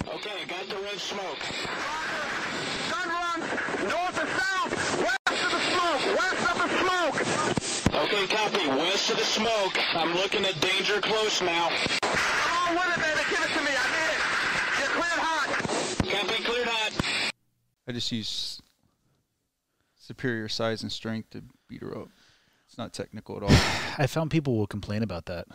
Okay, I got the red smoke. Gun run, north and south, west of the smoke, west of the smoke. Okay, copy. West of the smoke. I'm looking at danger close now. Come on with it, baby. Give it to me. I need it. You're cleared hot. Copy, cleared hot. I just use superior size and strength to beat her up. It's not technical at all. I found people will complain about that.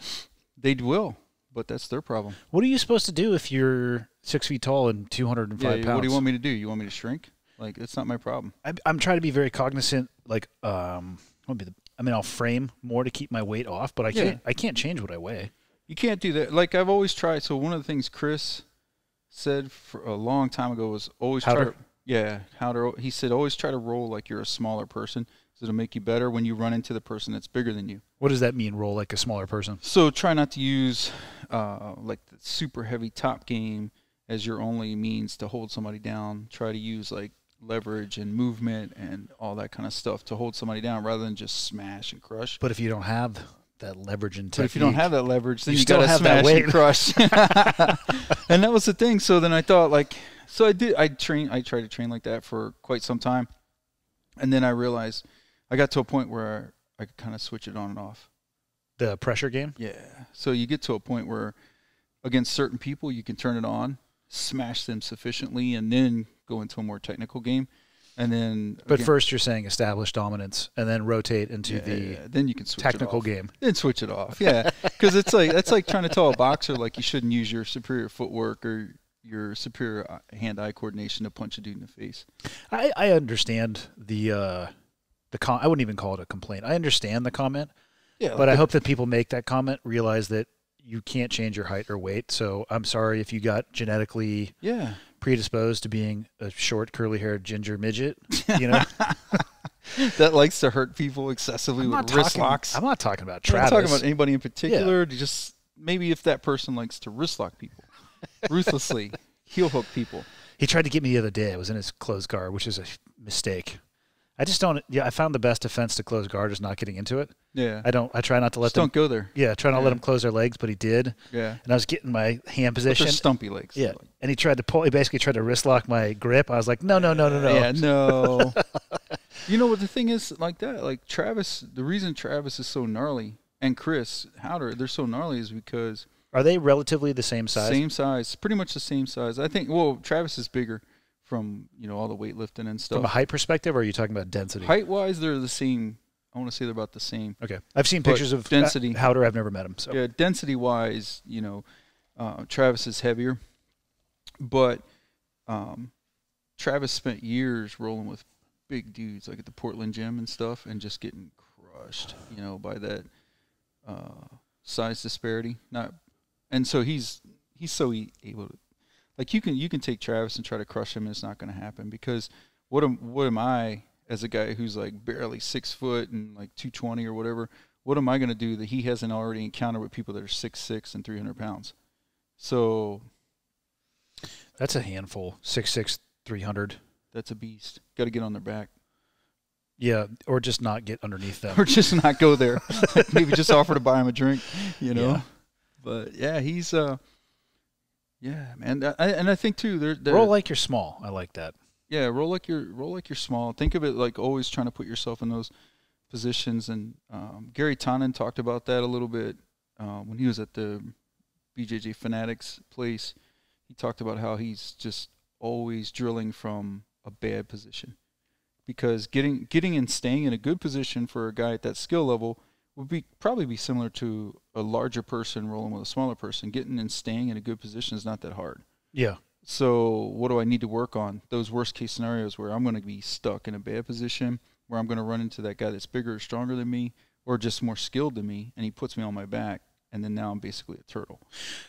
They will, but that's their problem. What are you supposed to do if you're 6 feet tall and 205 pounds? What do you want me to do? You want me to shrink? Like, it's not my problem. I'm trying to be very cognizant. Like, I'll frame more to keep my weight off, but I can't change what I weigh. You can't do that. Like, I've always tried. So one of the things Chris said for a long time ago was always try to, he said always try to roll like you're a smaller person. So it'll make you better when you run into the person that's bigger than you. What does that mean, roll like a smaller person? So try not to use like the super heavy top game as your only means to hold somebody down. Try to use like leverage and movement and all that kind of stuff to hold somebody down rather than just smash and crush. But if you don't have that leverage and technique. But if you don't have that leverage, then you still got to have smash that weight. and crush. And that was the thing. So then I thought, like, so I tried to train like that for quite some time. And then I realized I got to a point where I could kind of switch it on and off. The pressure game? Yeah. So you get to a point where against certain people, you can turn it on, smash them sufficiently, and then go into a more technical game. And then, but first you're saying establish dominance, and then rotate into then you can switch technical it off. game. Then switch it off, yeah. Because it's like that's like trying to tell a boxer like you shouldn't use your superior footwork or your superior hand-eye coordination to punch a dude in the face. I understand the I wouldn't even call it a complaint. I understand the comment, but I hope that people make that comment realize that you can't change your height or weight. So I'm sorry if you got genetically predisposed to being a short, curly-haired ginger midget, you know, that likes to hurt people excessively with wrist locks. I'm not talking about Travis. I'm not talking about anybody in particular. Just maybe if that person likes to wrist lock people, ruthlessly heel hook people. He tried to get me the other day. I was in his closed guard, which is a mistake. I just don't. Yeah, I found the best defense to close guard is not getting into it. Yeah. I try not to let them. Don't go there. Yeah, try not to let him close their legs, but he did. Yeah. And I was getting my hand position. But they're stumpy legs. Yeah. And he tried to pull. He basically tried to wrist lock my grip. I was like, no. Yeah, no. You know what the thing is like that? Like Travis, the reason Travis is so gnarly and Chris Howder, they're so gnarly is because. Are they relatively the same size? Same size. Pretty much the same size. I think, well, Travis is bigger. From, you know, all the weightlifting and stuff. From a height perspective, or are you talking about density? Height-wise, they're the same. I want to say they're about the same. Okay. I've seen pictures of density. Howder. I've never met him. So. Yeah, density-wise, you know, Travis is heavier. But Travis spent years rolling with big dudes, like at the Portland gym and stuff, and just getting crushed, you know, by that size disparity. And so he's so able to. Like you can take Travis and try to crush him, and it's not going to happen because what am I as a guy who's like barely 6 foot and like 220 or whatever? What am I going to do that he hasn't already encountered with people that are 6'6" and 300 pounds? So that's a handful. 6'6", 300. That's a beast. Got to get on their back. Yeah, or just not get underneath them, or just not go there. Like maybe just offer to buy him a drink, you know. Yeah. But yeah, he's. Yeah, man, and I think too. They're roll like you're small. I like that. Yeah, roll like you're small. Think of it like always trying to put yourself in those positions. And Gary Tonnen talked about that a little bit when he was at the BJJ Fanatics place. He talked about how he's just always drilling from a bad position because getting and staying in a good position for a guy at that skill level would probably be similar to a larger person rolling with a smaller person. Getting and staying in a good position is not that hard. Yeah. So what do I need to work on? Those worst case scenarios where I'm going to be stuck in a bad position, where I'm going to run into that guy that's bigger or stronger than me, or just more skilled than me, and he puts me on my back, and then now I'm basically a turtle.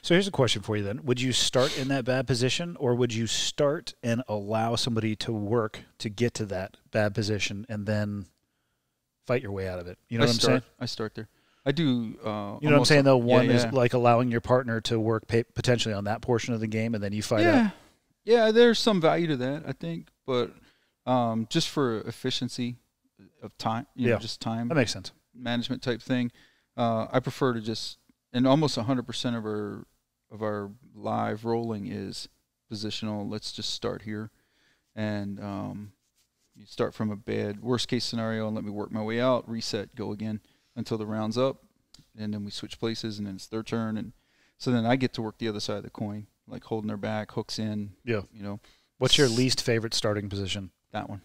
So here's a question for you then. Would you start in that bad position, or would you start and allow somebody to work to get to that bad position and then fight your way out of it? You know what I'm saying? I start there. I do. You know what I'm saying, though? One is like allowing your partner to work potentially on that portion of the game, and then you fight out. Yeah, there's some value to that, I think. But just for efficiency of time, you know, just time. That makes sense. Management type thing. I prefer to just, and almost 100% of our live rolling is positional. Let's just start here. And you start from a bad worst-case scenario and let me work my way out, reset, go again until the round's up. And then we switch places, and then it's their turn. And so then I get to work the other side of the coin, like holding their back, hooks in. Yeah. You know. What's your least favorite starting position? That one.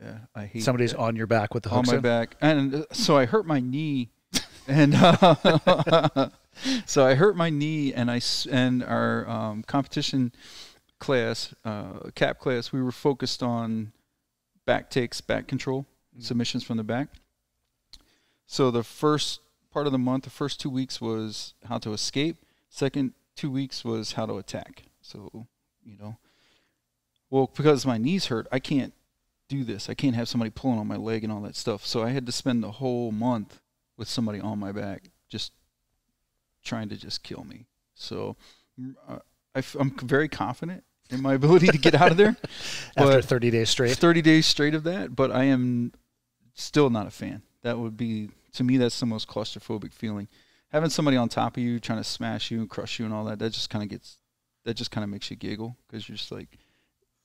Yeah, I hate somebody's that. On your back with the hooks on my in? Back. And so I hurt my knee. And so I hurt my knee, and our competition class, cap class, we were focused on back takes, back control, submissions from the back. So the first part of the month, the first 2 weeks was how to escape. Second 2 weeks was how to attack. So, you know, well, because my knee's hurt, I can't do this. I can't have somebody pulling on my leg and all that stuff. So I had to spend the whole month with somebody on my back, just trying to just kill me. So I'm very confident in my ability to get out of there. After 30 days straight? 30 days straight of that, but I am still not a fan. That would be, to me, that's the most claustrophobic feeling. Having somebody on top of you trying to smash you and crush you and all that, that just kind of makes you giggle, because you're just like,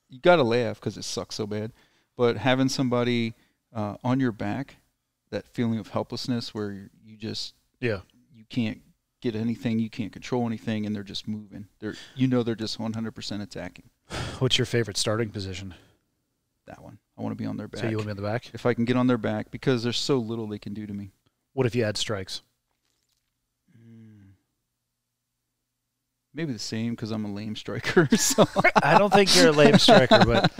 you got to laugh because it sucks so bad. But having somebody on your back, that feeling of helplessness where you just, you can't get anything, you can't control anything, and they're just moving. They're just 100% attacking. What's your favorite starting position? That one. I want to be on their back. So you want to be on the back? If I can get on their back, because there's so little they can do to me. What if you add strikes? Maybe the same, because I'm a lame striker. So. I don't think you're a lame striker, but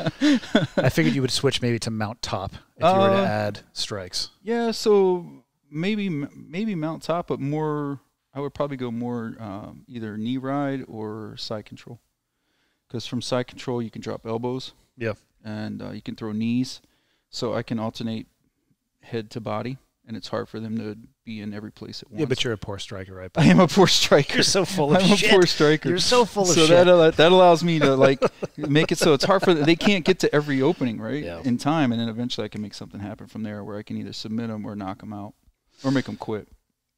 I figured you would switch maybe to mount top if you were to add strikes. Yeah, so maybe mount top, but more. I would probably go more either knee ride or side control, because from side control you can drop elbows. Yeah, and you can throw knees, so I can alternate head to body, and it's hard for them to be in every place at once. Yeah, but you're a poor striker, right? I am a poor striker. You're so full of shit. I'm a poor striker. You're so full of shit. So that allows me to like make it so it's hard for them. They can't get to every opening in time, and then eventually I can make something happen from there where I can either submit them or knock them out or make them quit.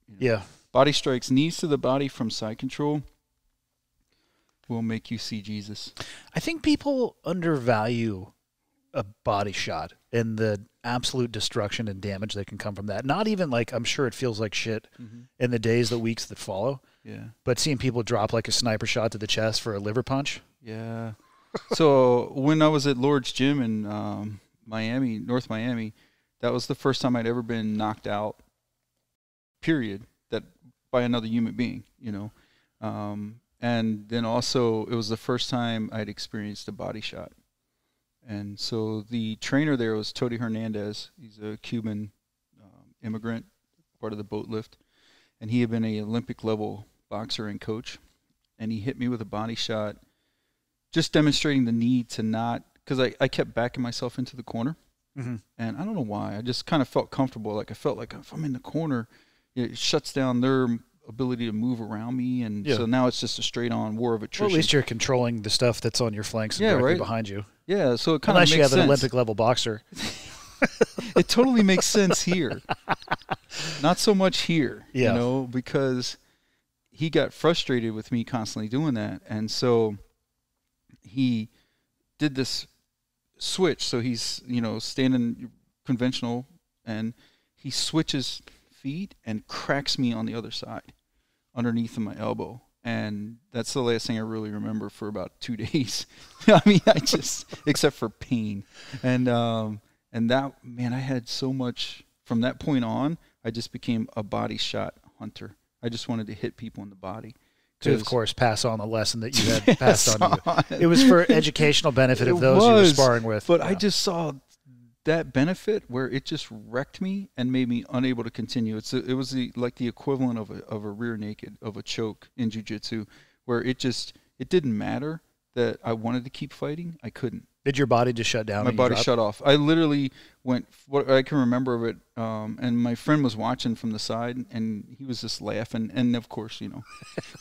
You know? Yeah. Body strikes, knees to the body from side control will make you see Jesus. I think people undervalue a body shot and the absolute destruction and damage that can come from that. Not even like, I'm sure it feels like shit in the days, the weeks that follow. Yeah. But seeing people drop like a sniper shot to the chest for a liver punch. Yeah. So when I was at Lord's Gym in Miami, North Miami, that was the first time I'd ever been knocked out, period, that by another human being, you know. And then also it was the first time I'd experienced a body shot. And so the trainer there was Tony Hernandez. He's a Cuban immigrant, part of the boat lift. And he had been an Olympic-level boxer and coach. And he hit me with a body shot, just demonstrating the need to not, because I kept backing myself into the corner. And I don't know why. I just kind of felt comfortable. Like I felt like if I'm in the corner, it shuts down their ability to move around me, and so now it's just a straight-on war of attrition. Well, at least you're controlling the stuff that's on your flanks and directly behind you. Yeah, so it kind of makes sense. Unless you have an Olympic-level boxer. It totally makes sense here. Not so much here, you know, because he got frustrated with me constantly doing that, and so he did this switch. So he's, you know, standing conventional, and he switches feet and cracks me on the other side underneath of my elbow, and that's the last thing I really remember for about 2 days. I mean, I just, except for pain, and that, man, I had so much from that point on. I just became a body shot hunter. I just wanted to hit people in the body to, of course, pass on the lesson that you had passed on you. It was for educational benefit of those you were sparring with. But I just saw that benefit where it just wrecked me and made me unable to continue. It was like the equivalent of a rear naked, of a choke in jiu-jitsu, where it didn't matter that I wanted to keep fighting. I couldn't. Did your body just shut down? My body shut off. I literally went, what I can remember of it, and my friend was watching from the side, and he was just laughing. And, of course, you know,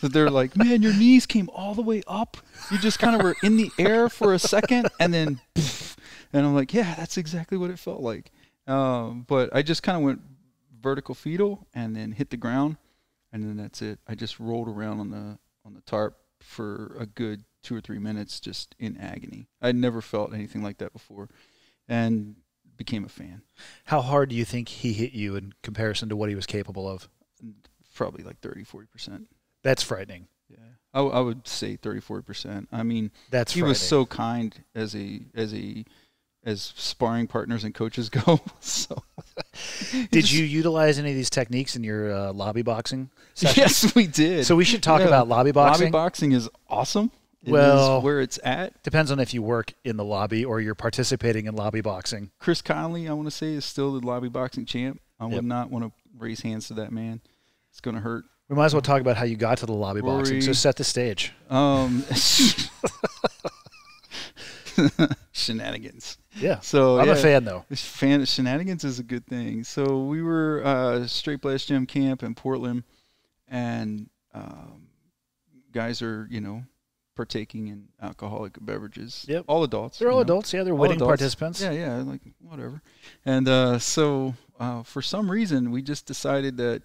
they're like, man, your knees came all the way up. You just kind of were in the air for a second, and then poof. And I'm like, yeah, that's exactly what it felt like. But I just kind of went vertical fetal and then hit the ground, and then that's it. I just rolled around on the tarp for a good 2 or 3 minutes just in agony. I'd never felt anything like that before, and became a fan. How hard do you think he hit you in comparison to what he was capable of? Probably like 30-40%. That's frightening. Yeah, I would say 30-40%. I mean, that's he was so kind as sparring partners and coaches go. So, did you utilize any of these techniques in your lobby boxing sessions? Yes, we did. So we should talk about lobby boxing. Lobby boxing is awesome. It well, is where it's at. Depends on if you work in the lobby or you're participating in lobby boxing. Chris Conley, I want to say, is still the lobby boxing champ. I would not want to raise hands to that man. It's going to hurt. We might as well talk about how you got to the lobby boxing. So set the stage. Shenanigans. Yeah. So I'm a fan, though. Shenanigans is a good thing. So we were Straight Blast Gym Camp in Portland, and guys are, partaking in alcoholic beverages. Yep. All adults. They're all adults. Yeah, they're winning participants. Yeah, like whatever. And so for some reason, we just decided that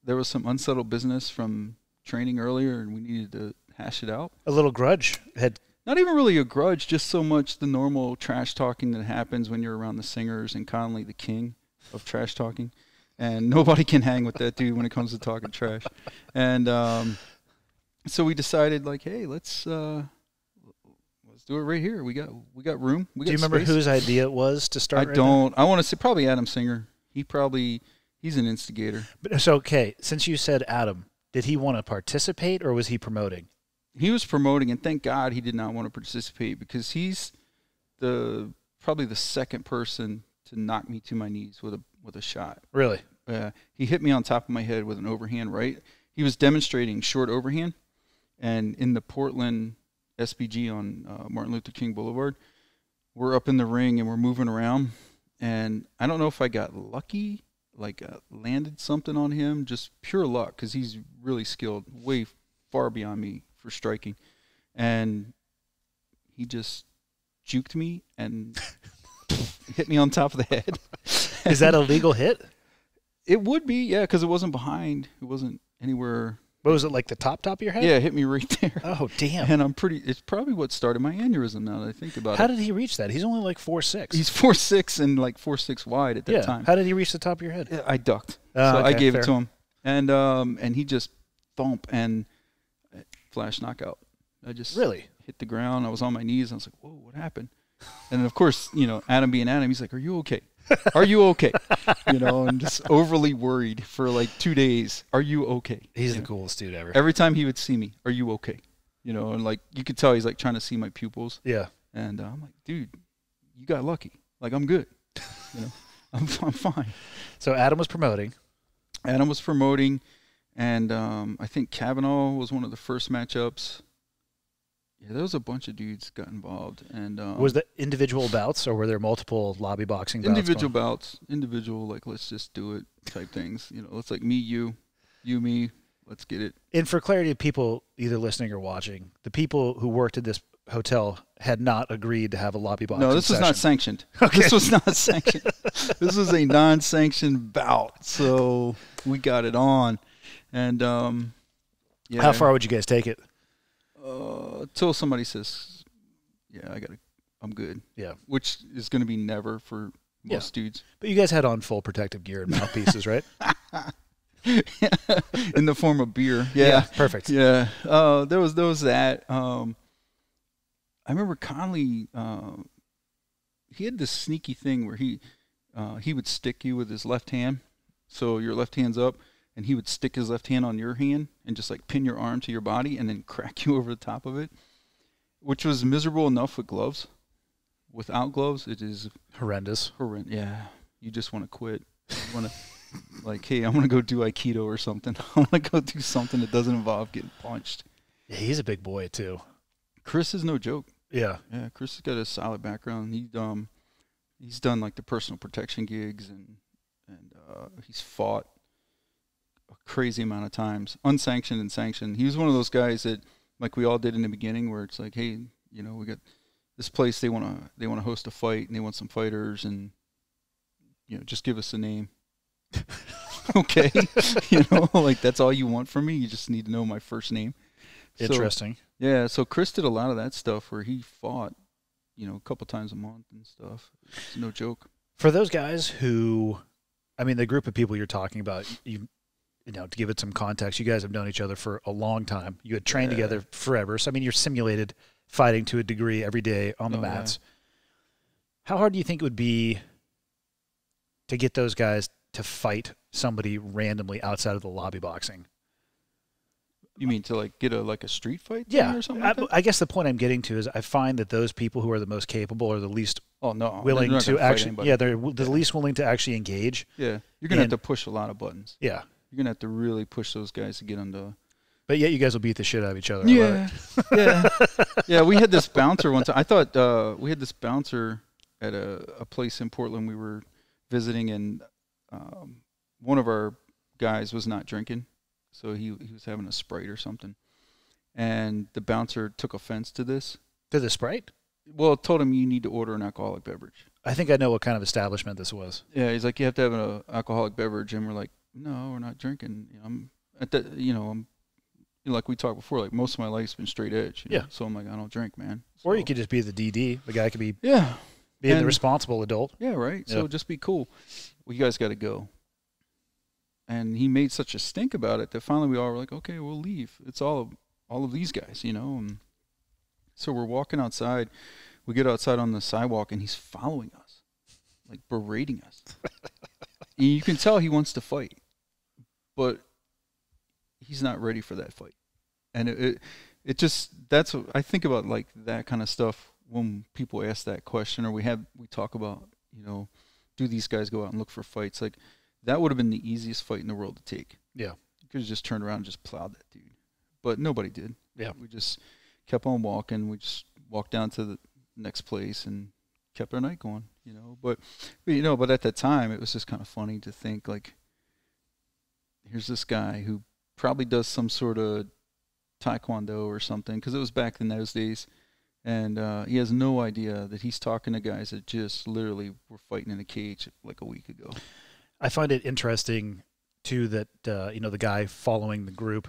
there was some unsettled business from training earlier, and we needed to hash it out. A little grudge had. Not even really a grudge, just so much the normal trash talking that happens when you're around the singers, and Conley, the king of trash talking. And nobody can hang with that dude when it comes to talking trash. And so we decided, like, hey, let's do it right here. We got room. Do you remember whose idea it was to start? I don't. I want to say probably Adam Singer. He's an instigator. But so okay, since you said Adam, did he want to participate or was he promoting? He was promoting, and thank God he did not want to participate, because he's probably the second person to knock me to my knees with a shot. Really? He hit me on top of my head with an overhand right. He was demonstrating short overhand, and in the Portland SBG on Martin Luther King Boulevard, we're up in the ring and we're moving around, and I don't know if I got lucky, like landed something on him, just pure luck, because he's really skilled, way far beyond me for striking, and he just juked me and hit me on top of the head. Is that a legal hit? It would be, yeah, because it wasn't behind. It wasn't anywhere. What was it, like the top of your head? Yeah, it hit me right there. Oh, damn. And it's probably what started my aneurysm, now that I think about it. How did he reach that? He's only like 4'6". He's 4'6" and like 4'6" wide at that time. How did he reach the top of your head? I ducked. So okay, I gave it to him. And he just thump and flash knockout. I just really hit the ground. I was on my knees. I was like, whoa, what happened? And then, of course, Adam being Adam, he's like, are you okay? Are you okay? And just overly worried for like 2 days. Are you okay? He's the coolest dude ever. Every time he would see me, are you okay? And like you could tell he's like trying to see my pupils. Yeah. And I'm like, dude, you got lucky. Like, I'm good. I'm fine. So Adam was promoting. And I think Kavanaugh was one of the first matchups. Yeah, there was a bunch of dudes got involved. And was that individual bouts, or were there multiple lobby boxing bouts? Individual, like, let's just do it type things. Let's like me, you, me, let's get it. And for clarity of people either listening or watching, the people who worked at this hotel had not agreed to have a lobby boxing No, this was not sanctioned. Okay. This was not sanctioned. This was a non-sanctioned bout. So we got it on. And yeah. How far would you guys take it? Till somebody says, yeah, I'm good. Yeah. Which is going to be never for most dudes. But you guys had on full protective gear and mouthpieces, right? In the form of beer. Yeah, perfect. Yeah. There was that. I remember Conley, he had this sneaky thing where he would stick you with his left hand. So your left hand's up, and he would stick his left hand on your hand and just like pin your arm to your body and then crack you over the top of it, which was miserable enough with gloves. Without gloves, it is horrendous. Yeah. You just want to quit. You want to, like, hey, I'm going to go do Aikido or something. I want to go do something that doesn't involve getting punched. Yeah, he's a big boy, too. Chris is no joke. Yeah. Yeah, Chris has got a solid background. He's done like the personal protection gigs, and he's fought a crazy amount of times, unsanctioned and sanctioned. He was one of those guys that, like we all did in the beginning, where it's like, hey, we got this place, they want to host a fight, and they want some fighters, and just give us a name. Okay. Like, that's all you want from me. You just need to know my first name. Interesting. So, Yeah, so Chris did a lot of that stuff where he fought, you know, a couple times a month and stuff. It's no joke. For those guys who, I mean, the group of people you're talking about, you know, to give it some context, you guys have known each other for a long time. You had trained together forever. So, I mean, you're simulated fighting to a degree every day on the mats. Yeah. How hard do you think it would be to get those guys to fight somebody randomly outside of the lobby boxing? You mean to like get a street fight? Yeah, or something like that? I guess the point I'm getting to is I find that those people who are the most capable are the least willing to actually. Yeah, they're the least willing to actually engage. Yeah, you're gonna have to push a lot of buttons. Yeah, you're gonna have to really push those guys to get them to. But yet you guys will beat the shit out of each other. Yeah, yeah, yeah. We had this bouncer one time. I thought we had this bouncer at a place in Portland we were visiting, and one of our guys was not drinking. So he was having a Sprite or something. And the bouncer took offense to this. To the Sprite? Well, told him you need to order an alcoholic beverage. I think I know what kind of establishment this was. Yeah, he's like, you have to have an alcoholic beverage. And we're like, no, we're not drinking. You know, I'm at that, you know, like we talked before, like most of my life's been straight edge. You know? So I'm like, I don't drink, man. So, or you could just be the DD. The guy could be being the responsible adult. Yeah, right. Yeah. So just be cool. Well, you guys got to go. And he made such a stink about it that finally we all were like, okay, we'll leave. It's all of these guys, you know. And so we're walking outside. We get outside on the sidewalk, and he's following us, like berating us. And you can tell he wants to fight, but he's not ready for that fight. And it just, that's what I think about, like that kind of stuff when people ask that question, or we talk about, you know, do these guys go out and look for fights? Like, that would have been the easiest fight in the world to take. Yeah. You could have just turned around and just plowed that dude. But nobody did. Yeah. We just kept on walking. We just walked down to the next place and kept our night going, you know. But at that time, it was just kind of funny to think, like, here's this guy who probably does some sort of taekwondo or something, because it was back in those days. And he has no idea that he's talking to guys that just literally were fighting in a cage like a week ago. I find it interesting, too, that, you know, the guy following the group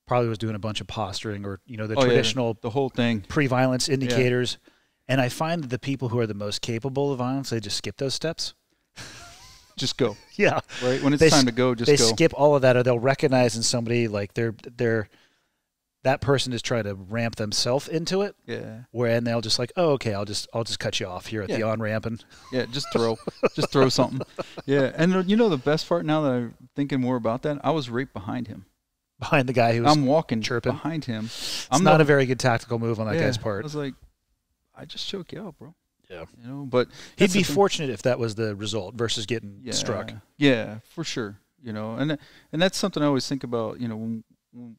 probably was doing a bunch of posturing or, you know, the traditional the whole thing, pre-violence indicators. Yeah. And I find that the people who are the most capable of violence, they just skip those steps. Just go. Yeah. Right? When it's time to go, just go. They skip all of that, or they'll recognize in somebody like that person is trying to ramp themselves into it. Yeah. And they'll just like, oh, okay, I'll just cut you off here at the on-ramp. And just throw something. Yeah. And you know the best part now that I'm thinking more about that, I was right behind him. Behind the guy who was I'm walking chirping behind him. It's not a very good tactical move on that guy's part. I was like, I just choke you out, bro. Yeah. You know, but he'd be fortunate if that was the result versus getting struck. Yeah, for sure. You know, and that's something I always think about, you know, when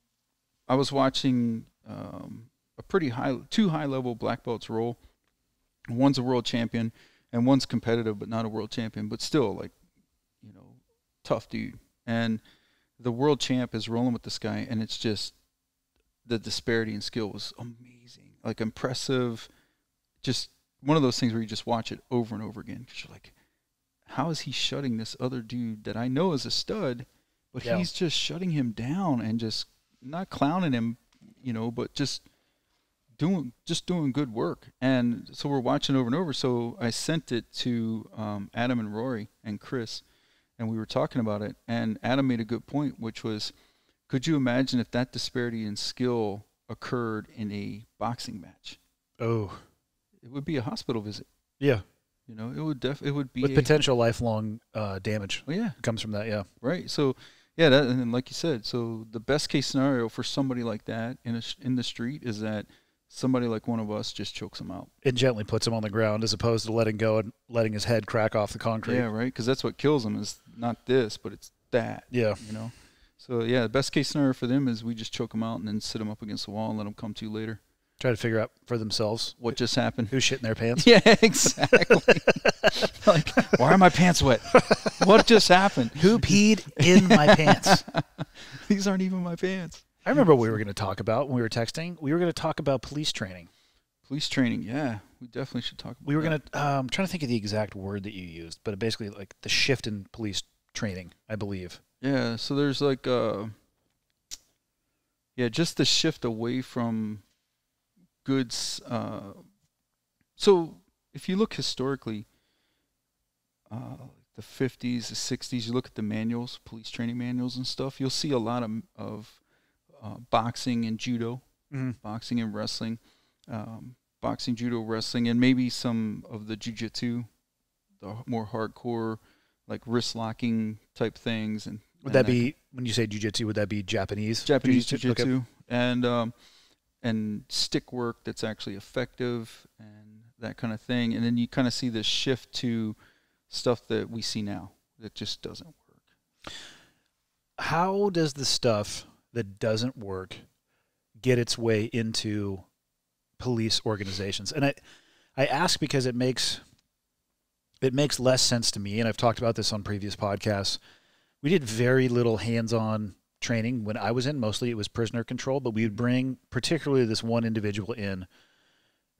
I was watching two high-level black belts roll. One's a world champion, and one's competitive but not a world champion, but still, like, you know, tough dude. And the world champ is rolling with this guy, and it's just the disparity in skill was amazing, like impressive. Just one of those things where you just watch it over and over again because you're like, how is he shutting this other dude that I know is a stud, but he's just shutting him down and just not clowning him, you know, but just doing good work. And so we're watching over and over. So I sent it to Adam and Rory and Chris, and we were talking about it. And Adam made a good point, which was, could you imagine if that disparity in skill occurred in a boxing match? Oh, it would be a hospital visit. Yeah. You know, it would be with potential lifelong damage. Well, yeah, comes from that. Yeah. Right. So. Yeah, and like you said, so the best case scenario for somebody like that in the street is that somebody like one of us just chokes him out. It gently puts him on the ground as opposed to letting go and letting his head crack off the concrete. Yeah, right, because that's what kills him is not this, but it's that. Yeah. You know? So, yeah, the best case scenario for them is we just choke them out and then sit them up against the wall and let them come to later. Try to figure out for themselves what just happened. Who's shitting their pants? Yeah, exactly. Like, why are my pants wet? What just happened? Who peed in my pants? These aren't even my pants. I remember what we were going to talk about when we were texting. We were going to talk about police training. Police training, yeah. We definitely should talk about We were going to, I'm trying to think of the exact word that you used, but basically like the shift in police training, I believe. Yeah, so there's like, just the shift away from goods. So if you look historically, the 50s, the 60s, you look at the manuals, police training manuals and stuff, you'll see a lot of boxing and judo, boxing and wrestling, boxing, judo, wrestling, and maybe some of the jiu-jitsu, the more hardcore, like wrist locking type things. And would that be, when you say jiu-jitsu, would that be Japanese? Japanese jiu-jitsu, okay. And stick work that's actually effective and that kind of thing. And then you kind of see this shift to stuff that we see now that just doesn't work. How does the stuff that doesn't work get its way into police organizations? And I ask because it makes less sense to me, and I've talked about this on previous podcasts. We did very little hands-on training when I was in. Mostly it was prisoner control, but we would bring particularly this one individual in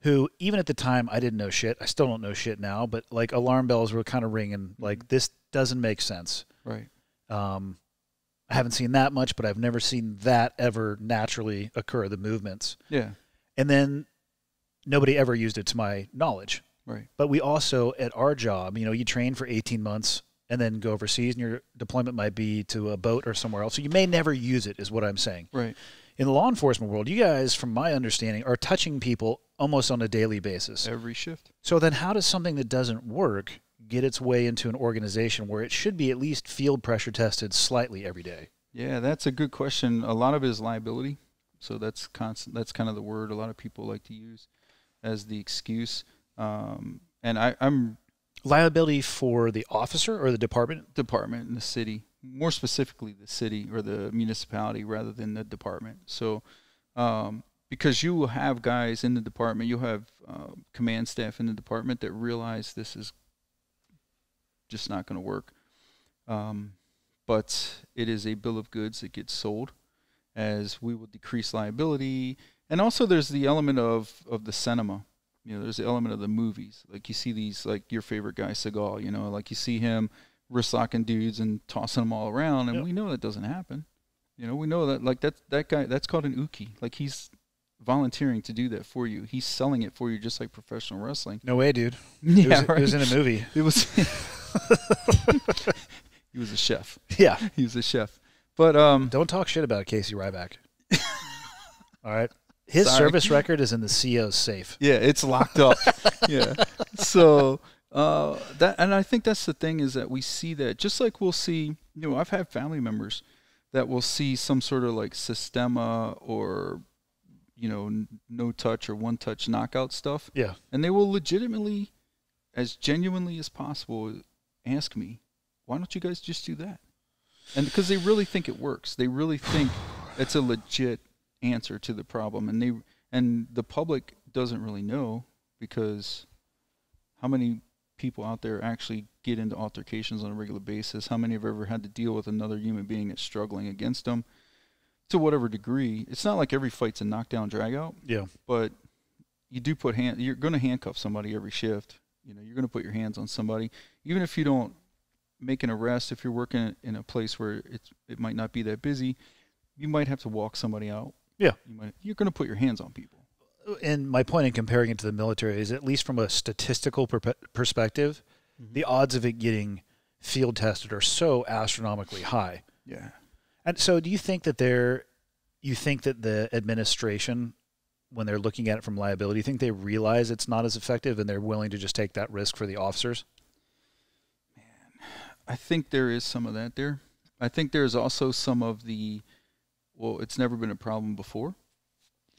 who, even at the time, I didn't know shit. I still don't know shit now, but like alarm bells were kind of ringing, like this doesn't make sense. Right. I haven't seen that much, but I've never seen that ever naturally occur, the movements. Yeah. And then nobody ever used it to my knowledge. Right. But we also, at our job, you train for 18 months and then go overseas, and your deployment might be to a boat or somewhere else. So you may never use it, is what I'm saying. Right. In the law enforcement world, you guys, from my understanding, are touching people almost on a daily basis. Every shift. So then how does something that doesn't work get its way into an organization where it should be at least field pressure tested slightly every day? Yeah, that's a good question. A lot of it is liability. So that's constant. That's kind of the word a lot of people like to use as the excuse. And I'm liability for the officer or the department? Department in the city, more specifically the city or the municipality rather than the department. So because you will have guys in the department, you'll have command staff in the department that realize this is just not going to work. But it is a bill of goods that gets sold as we will decrease liability. And also there's the element of the cinema. There's the element of the movies. Like you see these, like your favorite guy, Seagal, like you see him wrist locking dudes and tossing them all around. And we know that doesn't happen. We know that, like that guy, that's called an uki. Like he's volunteering to do that for you. He's selling it for you just like professional wrestling. No way, dude. Yeah, it was in a movie. It was. He was a chef. Yeah. He was a chef. But don't talk shit about Casey Ryback. All right. His service record is in the CO's safe. Yeah, it's locked up. Yeah. So and I think that's the thing is that we see that just like we'll see, I've had family members that will see some sort of like Sistema or no touch or one touch knockout stuff. Yeah. And they will legitimately, as genuinely as possible, ask me, why don't you guys just do that? And because they really think it works. They really think it's a legit answer to the problem. And the public doesn't really know, because how many people out there actually get into altercations on a regular basis? How many have ever had to deal with another human being that's struggling against them to whatever degree? It's not like every fight's a knockdown, drag out. Yeah. But you do you're going to handcuff somebody every shift. You're going to put your hands on somebody, even if you don't make an arrest. If you're working in a place where it might not be that busy, you might have to walk somebody out. Yeah. You're going to put your hands on people. And my point in comparing it to the military is, at least from a statistical perspective, the odds of it getting field tested are so astronomically high. Yeah. And so do you think that the administration, when they're looking at it from liability, you think they realize it's not as effective and they're willing to just take that risk for the officers? Man, I think there is some of that there. I think there's also some of well, it's never been a problem before.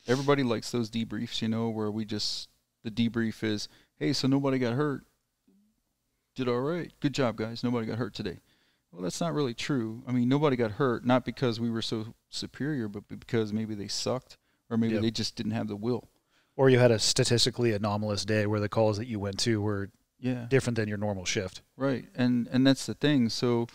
Everybody likes those debriefs, where the debrief is, hey, so nobody got hurt. Did all right. Good job, guys. Nobody got hurt today. Well, that's not really true. I mean, nobody got hurt, not because we were so superior, but because maybe they sucked, or maybe they just didn't have the will. Or you had a statistically anomalous day where the calls that you went to were different than your normal shift. Right. And that's the thing. So,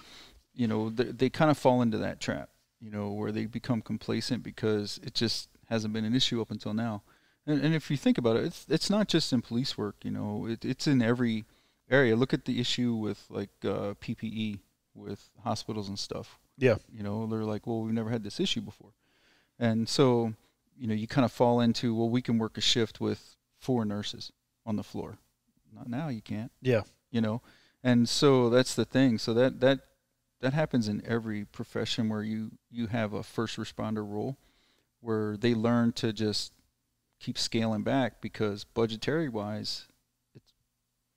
they kind of fall into that trap, where they become complacent because it just hasn't been an issue up until now. And if you think about it, it's not just in police work, it's in every area. Look at the issue with like PPE with hospitals and stuff. Yeah. They're like, well, we've never had this issue before. And so, you kind of fall into, well, we can work a shift with 4 nurses on the floor. Not now, you can't. Yeah. And so that's the thing. So that happens in every profession where you have a first responder role where they learn to just keep scaling back because budgetary wise, it's,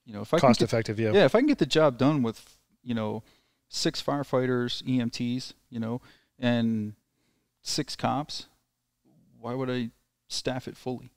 if I cost effective. Yeah. Yeah. If I can get the job done with, 6 firefighters, EMTs, and 6 cops, why would I staff it fully?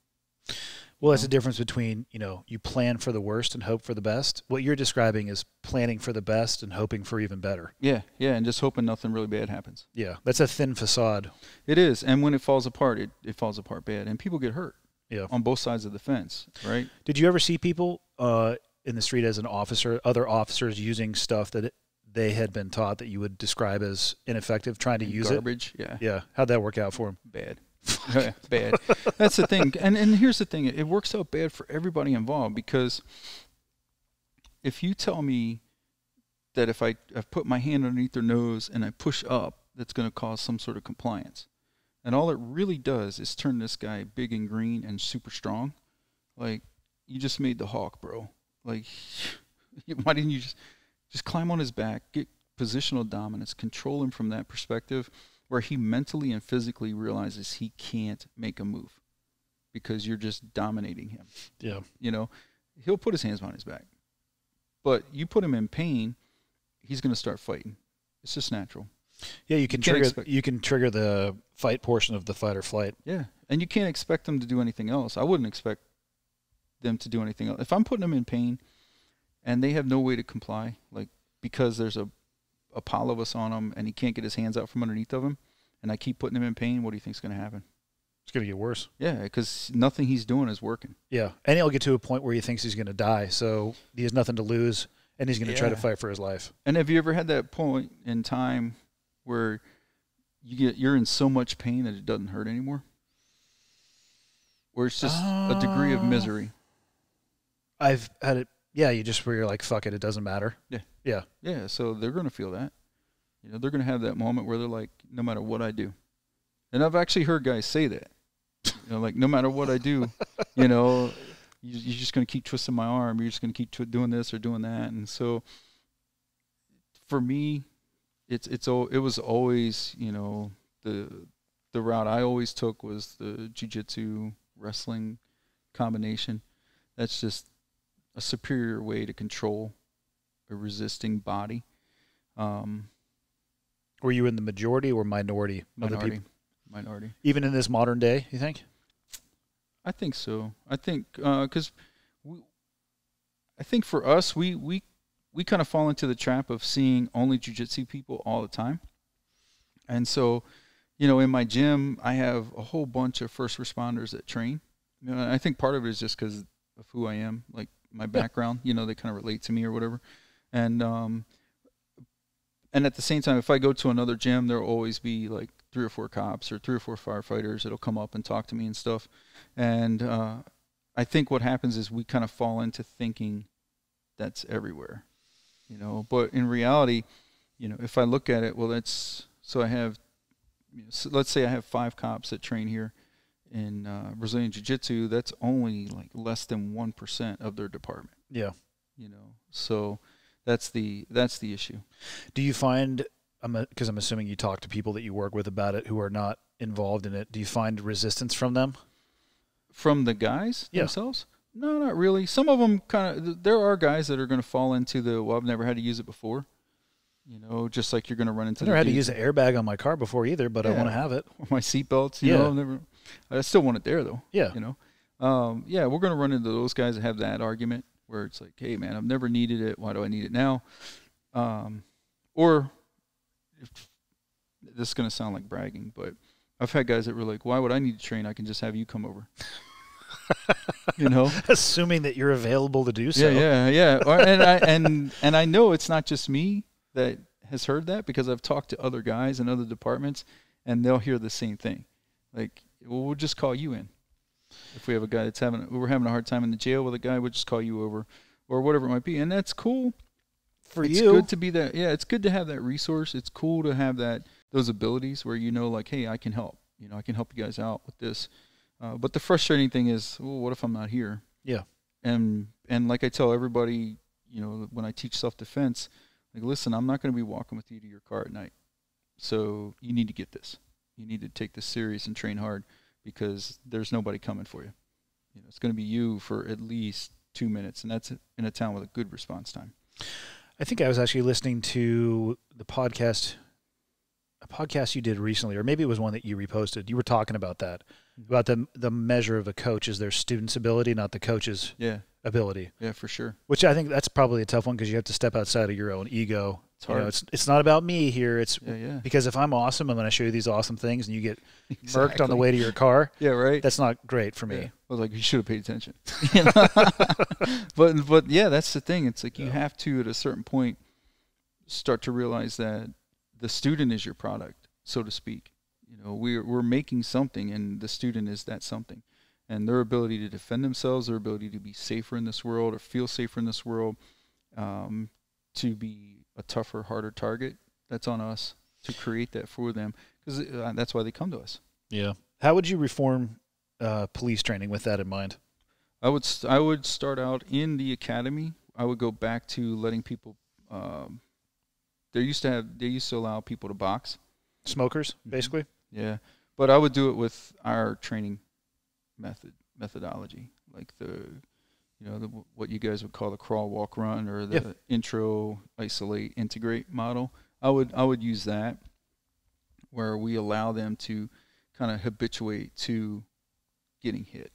Well, that's the difference between, you plan for the worst and hope for the best. What you're describing is planning for the best and hoping for even better. Yeah, and just hoping nothing really bad happens. Yeah, that's a thin facade. It is, and when it falls apart, it falls apart bad, and people get hurt. Yeah, on both sides of the fence, right? Did you ever see people in the street as an officer, other officers using stuff that they had been taught that you would describe as ineffective, trying to use garbage? It? Yeah. How'd that work out for them? Bad. Bad. That's the thing. And here's the thing. It works out bad for everybody involved because if you tell me that if I put my hand underneath their nose and I push up, that's going to cause some sort of compliance. And all it really does is turn this guy big and green and super strong. Like, you just made the Hawk, bro. Like, why didn't you just climb on his back, get positional dominance, control him from that perspective where he mentally and physically realizes he can't make a move because you're just dominating him. Yeah. He'll put his hands behind his back. But you put him in pain, he's going to start fighting. It's just natural. Yeah, you can trigger the fight portion of the fight or flight. Yeah, and you can't expect them to do anything else. I wouldn't expect them to do anything else. If I'm putting them in pain and they have no way to comply, like because there's a polyvus on him and he can't get his hands out from underneath of him, and I keep putting him in pain, what do you think's going to happen? It's going to get worse. Yeah, because nothing he's doing is working. Yeah, and he'll get to a point where he thinks he's going to die, so he has nothing to lose, and he's going to try to fight for his life. And have you ever had that point in time where you're in so much pain that it doesn't hurt anymore? Where it's just a degree of misery? I've had it. Yeah, where you're like, fuck it, it doesn't matter. Yeah, so they're going to feel that. They're going to have that moment where they're like, no matter what I do. And I've actually heard guys say that. Like, no matter what I do, you're just going to keep twisting my arm. You're just going to keep doing this or doing that. And so for me, it was always, the route I always took was the jiu-jitsu wrestling combination. That's just a superior way to control a resisting body. Were you in the majority or minority of the people? Minority. Even in this modern day, you think? I think so. I think because I think for us, we kind of fall into the trap of seeing only jiu-jitsu people all the time. And so, in my gym, I have a whole bunch of first responders that train. I think part of it is just because of who I am, like my background. They kind of relate to me or whatever. And at the same time, if I go to another gym, there'll always be like 3 or 4 cops or 3 or 4 firefighters that'll come up and talk to me and stuff. And I think what happens is we kind of fall into thinking that's everywhere, But in reality, if I look at it, well, so I have, so let's say I have 5 cops that train here in Brazilian Jiu-Jitsu. That's only like less than 1% of their department. Yeah. So that's the issue. Do you find, because I'm assuming you talk to people that you work with about it who are not involved in it, do you find resistance from them? From the guys themselves? No, not really. Some of them there are guys that are going to fall into I've never had to use it before. Just like you're going to run into. I've never had to use an airbag on my car before either, but I want to have it. Or my seatbelts, I still want it there though. Yeah. We're going to run into those guys that have that argument where it's like, hey man, I've never needed it. Why do I need it now? Or this is going to sound like bragging, but I've had guys that were like, why would I need to train? I can just have you come over. Assuming that you're available to do so. Yeah. And I know it's not just me that has heard that, because I've talked to other guys in other departments, and they'll hear the same thing. Like, well, we'll just call you in. If we have a guy that's we're having a hard time in the jail with a guy, we'll just call you over, or whatever it might be, and that's cool. It's good to be that. Yeah, it's good to have that resource. It's cool to have those abilities where like, hey, I can help. You know, I can help you guys out with this. But the frustrating thing is, well, what if I'm not here? Yeah. And like I tell everybody, you know, when I teach self-defense, like, listen, I'm not going to be walking with you to your car at night. So you need to get this. You need to take this serious and train hard, because there's nobody coming for you. You know, it's going to be you for at least 2 minutes, and that's in a town with a good response time. I think I was actually listening to a podcast you did recently, or maybe it was one that you reposted. You were talking about that, about the measure of a coach is their student's ability, not the coach's ability. Yeah, for sure. Which I think that's probably a tough one, because you have to step outside of your own ego. It's hard. You know, it's not about me here. It's because if I'm awesome, I'm going to show you these awesome things, and you get murked on the way to your car. Yeah, right. That's not great for me. I was like, you should have paid attention. But yeah, that's the thing. It's like you have to, at a certain point, start to realize that the student is your product, so to speak. You know, we're making something, and the student is that something. And their ability to defend themselves, their ability to be safer in this world or feel safer in this world, to be a tougher, harder target, that's on us to create that for them, because that's why they come to us. Yeah. How would you reform police training with that in mind? I would start out in the academy. I would go back to letting people. They used to allow people to box. Smokers, basically. Yeah, but I would do it with our training methodology, like what you guys would call the crawl, walk, run, or the intro, isolate, integrate model. I would use that, where we allow them to kind of habituate to getting hit.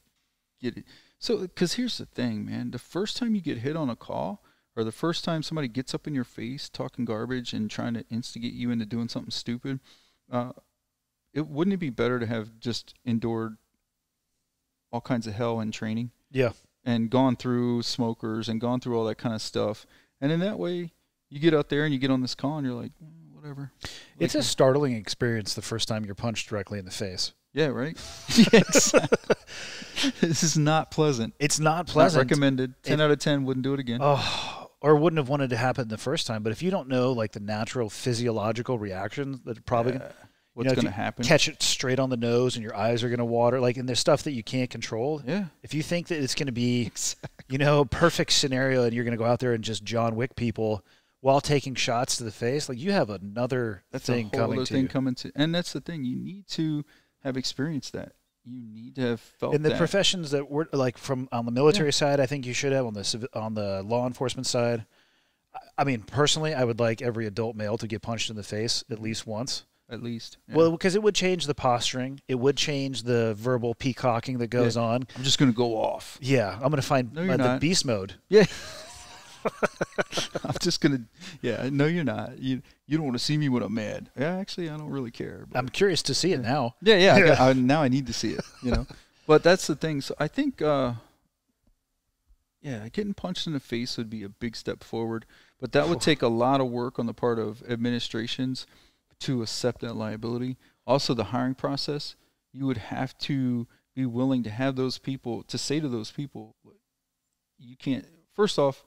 Get it. So, because here's the thing, man. The first time you get hit on a call, or the first time somebody gets up in your face talking garbage and trying to instigate you into doing something stupid, wouldn't it be better to have just endured all kinds of hell in training? Yeah. And gone through smokers and gone through all that kind of stuff. And in that way, you get out there and you get on this call and you're like, whatever. It's a startling experience the first time you're punched directly in the face. Yeah, right? Yes. This is not pleasant. It's not pleasant. Not recommended. 10 out of 10 wouldn't do it again. Oh, or wouldn't have wanted to happen the first time. But if you don't know, like, the natural physiological reactions that are probably what's going to happen. Catch it straight on the nose and your eyes are going to water. Like, and there's stuff that you can't control. Yeah. If you think that it's going to be, a perfect scenario and you're going to go out there and just John Wick people while taking shots to the face, like, you have another thing coming to you. And that's the thing. You need to have experienced that. You need to have felt that. In the professions that we're, like, from on the military side, I think you should have on the law enforcement side. I mean, personally, I would like every adult male to get punched in the face at least once. At least. Yeah. Well, because it would change the posturing. It would change the verbal peacocking that goes on. I'm just going to go off. Yeah. I'm going to find the beast mode. Yeah. I'm just going to, no, you're not. You don't want to see me when I'm mad. Yeah, actually, I don't really care. But I'm curious to see it now. Yeah. Now I need to see it, But that's the thing. So I think, getting punched in the face would be a big step forward. But that would take a lot of work on the part of administrations to accept that liability. Also, the hiring process, you would have to be willing to have those people, to say to those people, you can't, first off,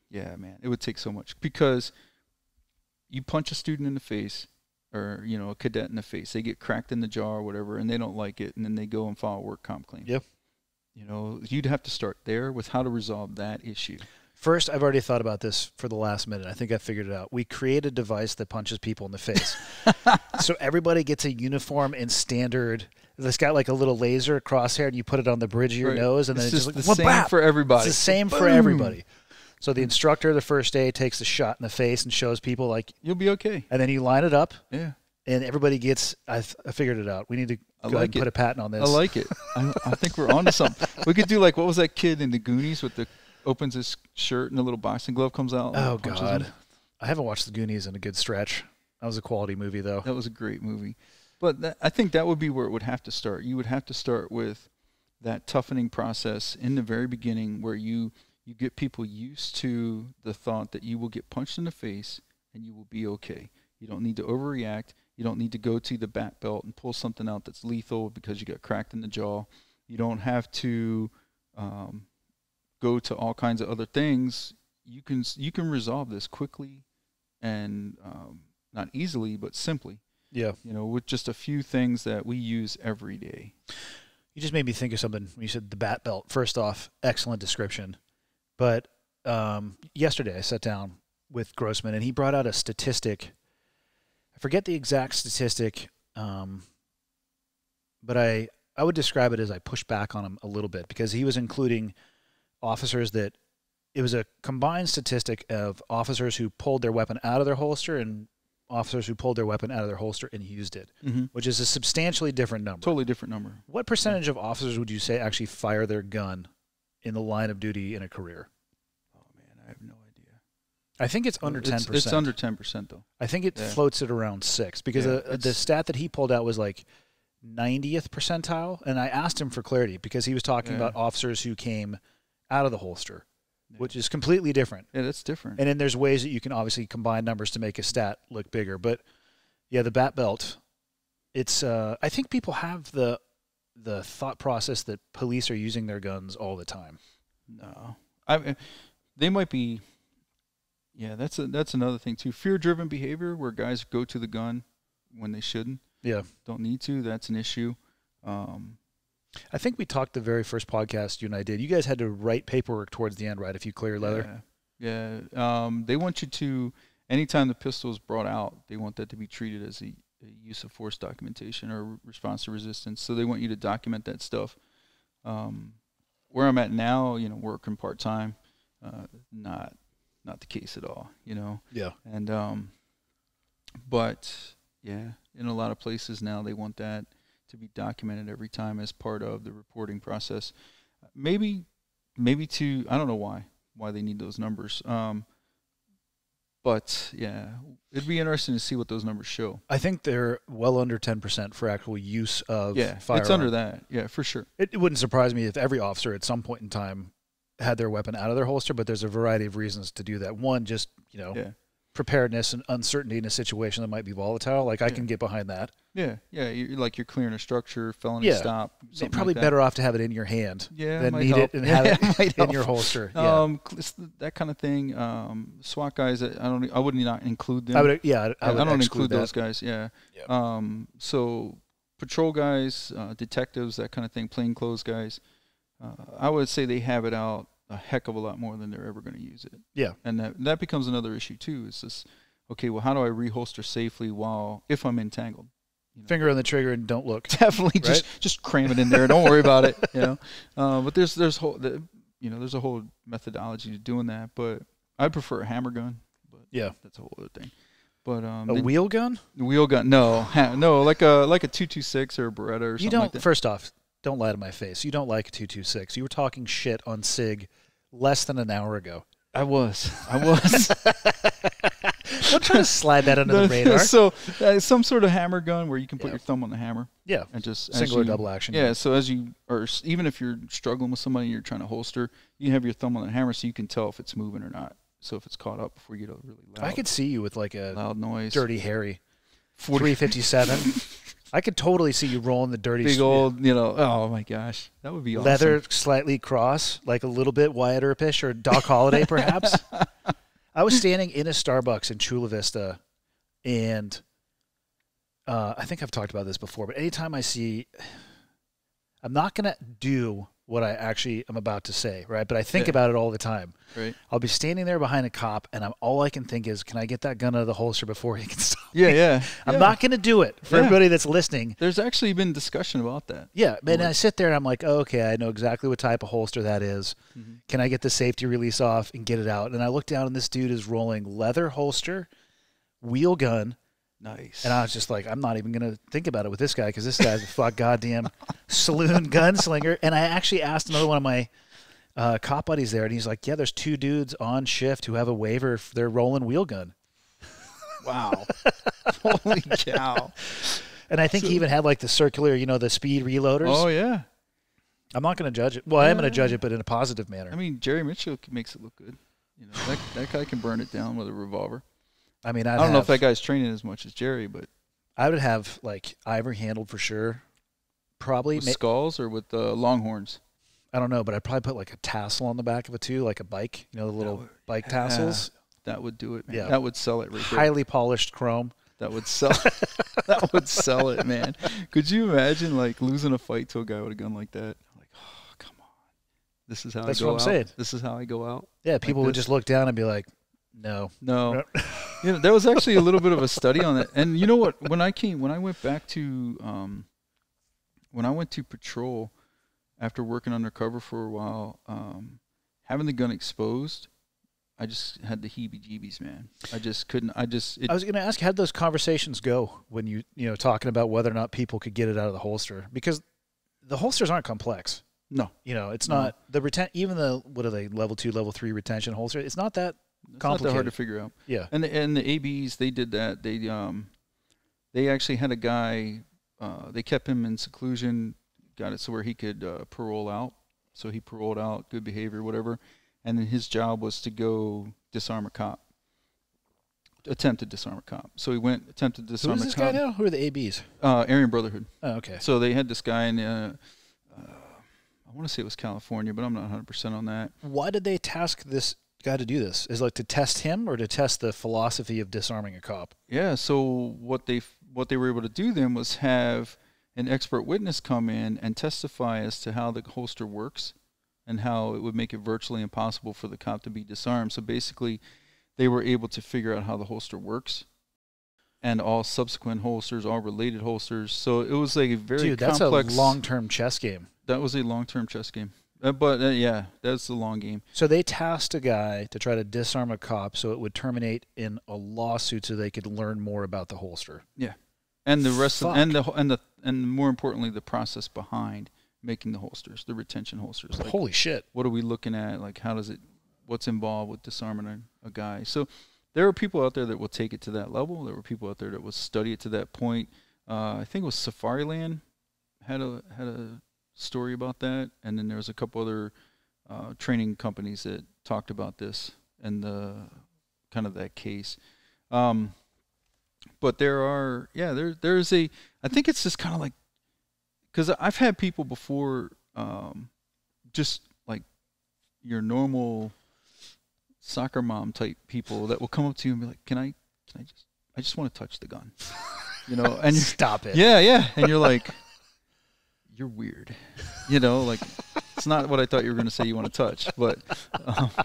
yeah, man, it would take so much, because you punch a student in the face, or, a cadet in the face, they get cracked in the jaw or whatever, and they don't like it, and then they go and file a work comp claim. Yep. You'd have to start there with how to resolve that issue. First, I've already thought about this for the last minute. I think I figured it out. We create a device that punches people in the face. So everybody gets a uniform and standard. It's got like a little laser crosshair, and you put it on the bridge of your nose, and then it's just like, the same for everybody. It's the same for everybody. So the instructor the first day takes a shot in the face and shows people, like, you'll be okay. And then you line it up. Yeah. And everybody gets, I figured it out. We need to go ahead and put a patent on this. I like it. I think we're onto something. We could do, like, what was that kid in the Goonies with opens his shirt and a little boxing glove comes out? Oh, God. I haven't watched the Goonies in a good stretch. That was a quality movie, though. That was a great movie. But I think that would be where it would have to start. You would have to start with that toughening process in the very beginning, where you get people used to the thought that you will get punched in the face and you will be okay. You don't need to overreact. You don't need to go to the bat belt and pull something out that's lethal because you got cracked in the jaw. You don't have to go to all kinds of other things. You can resolve this quickly and not easily, but simply. You know, with just a few things that we use every day. You just made me think of something when you said the bat belt. First off, excellent description. But yesterday I sat down with Grossman, and he brought out a statistic. I forget the exact statistic, but I would describe it as I pushed back on him a little bit, because he was including officers that it was a combined statistic of officers who pulled their weapon out of their holster and officers who pulled their weapon out of their holster and used it, which is a substantially different number. Totally different number. What percentage of officers would you say actually fire their gun in the line of duty in a career? Oh, man, I have no idea. I think it's under 10%. It's under 10%, though. I think it floats at around 6%, because the stat that he pulled out was like 90th percentile, and I asked him for clarity because he was talking about officers who came out of the holster, which is completely different. Yeah, that's different. And then there's ways that you can obviously combine numbers to make a stat look bigger. But, yeah, the bat belt, it's I think people have the thought process that police are using their guns all the time. No. They might be, that's another thing, too. Fear-driven behavior where guys go to the gun when they shouldn't. Yeah. Don't need to. That's an issue. I think we talked the very first podcast you and I did. You guys had to write paperwork towards the end, right, if you clear leather? Yeah. They want you to, anytime the pistol is brought out, they want that to be treated as a use of force documentation or response to resistance. So they want you to document that stuff. Where I'm at now, working part-time, not the case at all, Yeah. And, but, yeah, in a lot of places now they want that to be documented every time as part of the reporting process. Maybe to, I don't know why they need those numbers. But yeah, it'd be interesting to see what those numbers show. I think they're well under 10% for actual use of firearm. It's under that. Yeah, for sure. It wouldn't surprise me if every officer at some point in time had their weapon out of their holster, but there's a variety of reasons to do that. One, just, preparedness and uncertainty in a situation that might be volatile. Like, I can get behind that. Yeah, you're clearing a structure, felony stop. It's probably better off to have it in your hand than need help. it and have it in your holster. That kind of thing. SWAT guys, I would not include them. I don't include that. those guys. Yeah. So patrol guys, detectives, that kind of thing, plainclothes guys. I would say they have it out a heck of a lot more than they're ever going to use it. Yeah. And that becomes another issue too. Is this, okay, well, how do I reholster safely if I'm entangled? Finger on the trigger and don't look. Definitely, right? just cram it in there. Don't worry about it. But there's a whole methodology to doing that. But I prefer a hammer gun. But that's a whole other thing. But a wheel gun? Wheel gun? No, like a 226 or a Beretta or something like that. First off, don't lie to my face. You don't like a 226. You were talking shit on SIG less than an hour ago. I was. Don't try to slide that under the radar. So some sort of hammer gun where you can put your thumb on the hammer. Yeah. And just single or double action. Yeah. So even if you're struggling with somebody and you're trying to holster, you have your thumb on the hammer so you can tell if it's moving or not. So if it's caught up before you get a really loud. I could see you with like a loud noise. Dirty Harry 357. I could totally see you rolling the dirty. Big old, oh my gosh. That would be awesome. Leather slightly cross, like a little bit Wyatt Earpish or Doc Holliday perhaps. I was standing in a Starbucks in Chula Vista, and I think I've talked about this before, but anytime I see, I'm not going to do what I actually am about to say, right? But I think about it all the time. Right. I'll be standing there behind a cop, and all I can think is, can I get that gun out of the holster before he can stop me? Yeah. I'm not going to do it for everybody that's listening. There's actually been discussion about that. Yeah, and I sit there, and I'm like, oh, okay, I know exactly what type of holster that is. Mm-hmm. Can I get the safety release off and get it out? And I look down, and this dude is rolling leather holster, wheel gun. Nice. And I was just like, I'm not even going to think about it with this guy because this guy's a goddamn saloon gunslinger. And I actually asked another one of my cop buddies there, and he's like, yeah, there's 2 dudes on shift who have a waiver if they're rolling wheel gun. Wow. Holy cow. And I think he even had like the circular, the speed reloaders. Oh, yeah. I'm not going to judge it. Well, I am going to judge it, but in a positive manner. I mean, Jerry Mitchell makes it look good. That guy can burn it down with a revolver. I mean, I don't know if that guy's training as much as Jerry, but I would have like ivory handled for sure. Probably with skulls or with Longhorns. I don't know, but I'd probably put like a tassel on the back of it too, like a bike. The little bike tassels. That would do it, man. Yeah. That would sell it right there. Highly polished chrome. that would sell that would sell it, man. Could you imagine like losing a fight to a guy with a gun like that? Like, oh, come on. This is how That's I go what I'm out. saying. This is how I go out. Yeah, people like would just look down and be like, no. You know, there was actually a little bit of a study on that. And you know what? When I went back to when I went to patrol after working undercover for a while, having the gun exposed, I just had the heebie-jeebies, man. I just couldn't. I was going to ask, how'd those conversations go when you talking about whether or not people could get it out of the holster? Because the holsters aren't complex. No. It's not even the, what are they, level 2, level 3 retention holster? It's not that complicated. It's not that hard to figure out. Yeah. And the ABs, they did that. They actually had a guy. They kept him in seclusion, got it so where he could parole out. So he paroled out, good behavior, whatever. And then his job was to go disarm a cop. Attempted disarm a cop. So he went, attempted to disarm a cop. Who is this guy now? Who are the ABs? Aryan Brotherhood. Oh, okay. So they had this guy in, I want to say it was California, but I'm not 100% on that. Why did they task this guy to do this? Is it like to test him or to test the philosophy of disarming a cop? Yeah, so what they were able to do then was have an expert witness come in and testify as to how the holster works and how it would make it virtually impossible for the cop to be disarmed. So basically, they were able to figure out how the holster works and all subsequent holsters, all related holsters. So it was like a very complex... That's a long-term chess game. That was a long-term chess game. Yeah, that's the long game. So they tasked a guy to try to disarm a cop so it would terminate in a lawsuit so they could learn more about the holster. Yeah. And the rest of, and more importantly, the process behind making the holsters, the retention holsters. Like, holy shit. What are we looking at? Like, what's involved with disarming a guy? So there are people out there that will take it to that level. There were people out there that will study it to that point. I think it was Safariland had a story about that. And then there was a couple other training companies that talked about this and the kind of that case. But there's I think it's just kind of like, because I've had people before, just like your normal soccer mom type people that will come up to you and be like, I just want to touch the gun, and stop it. Yeah. And you're like, you're weird, like it's not what I thought you were going to say you want to touch, but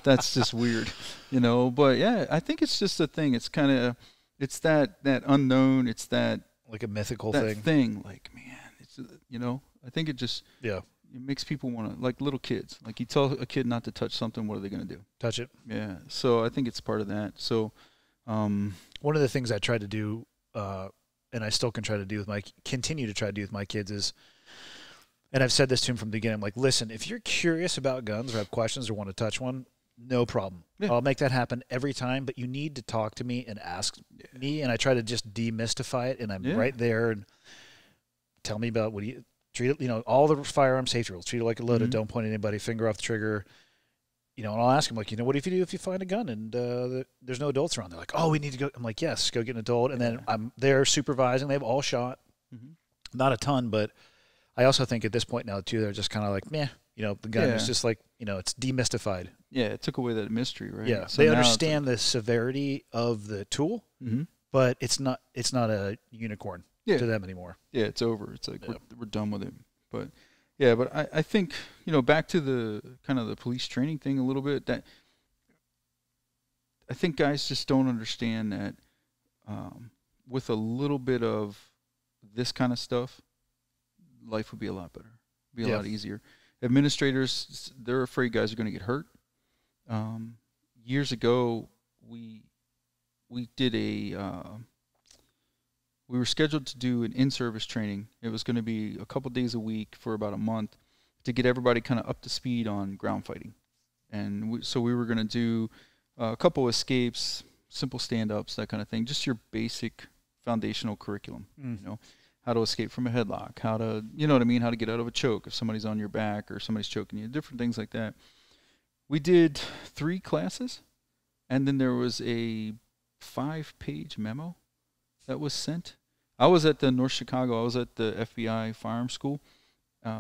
that's just weird, but yeah, I think it's just a thing. It's kind of, it's that unknown. It's that like a mythical thing. Like, man, it's I think it just it makes people want to, like little kids. Like you tell a kid not to touch something, what are they going to do? Touch it. Yeah. So I think it's part of that. So one of the things I tried to do, and I still can try to do continue to try to do with my kids is, and I've said this to him from the beginning. I'm like, listen, if you're curious about guns or have questions or want to touch one, no problem. Yeah. I'll make that happen every time, but you need to talk to me and ask me, and I try to just demystify it, and I'm right there, and tell me about what do you treat it, all the firearm safety rules. Treat it like a loaded, don't point at anybody, finger off the trigger, and I'll ask them, like, what if you do if you find a gun and there's no adults around? They're like, oh, we need to go. I'm like, yes, go get an adult, and then I'm there supervising. They've all shot, not a ton, but I also think at this point now, too, they're just kind of like, meh. The gun is just like, it's demystified. Yeah, it took away that mystery, right? Yeah, so they understand the severity of the tool, but it's not a unicorn to them anymore. Yeah, it's over. It's like we're done with it. But I think, back to the kind of the police training thing a little bit, that I think guys just don't understand that with a little bit of this kind of stuff, life would be a lot better, be a lot easier. Administrators, they're afraid guys are going to get hurt. Years ago, we did we were scheduled to do an in-service training. It was going to be a couple days a week for about a month to get everybody kind of up to speed on ground fighting. And so we were going to do a couple escapes, simple stand-ups, that kind of thing, just your basic foundational curriculum, how to escape from a headlock, how to, how to get out of a choke if somebody's on your back or somebody's choking you, different things like that. We did 3 classes, and then there was a 5-page memo that was sent. I was at the North Chicago, I was at the FBI firearm school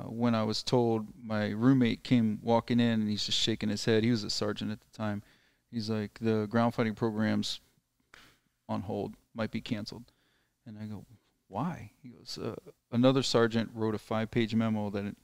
when I was told. My roommate came walking in, and he's just shaking his head. He was a sergeant at the time. He's like, the ground fighting program's on hold, might be canceled. And I go, why? He goes, another sergeant wrote a 5-page memo that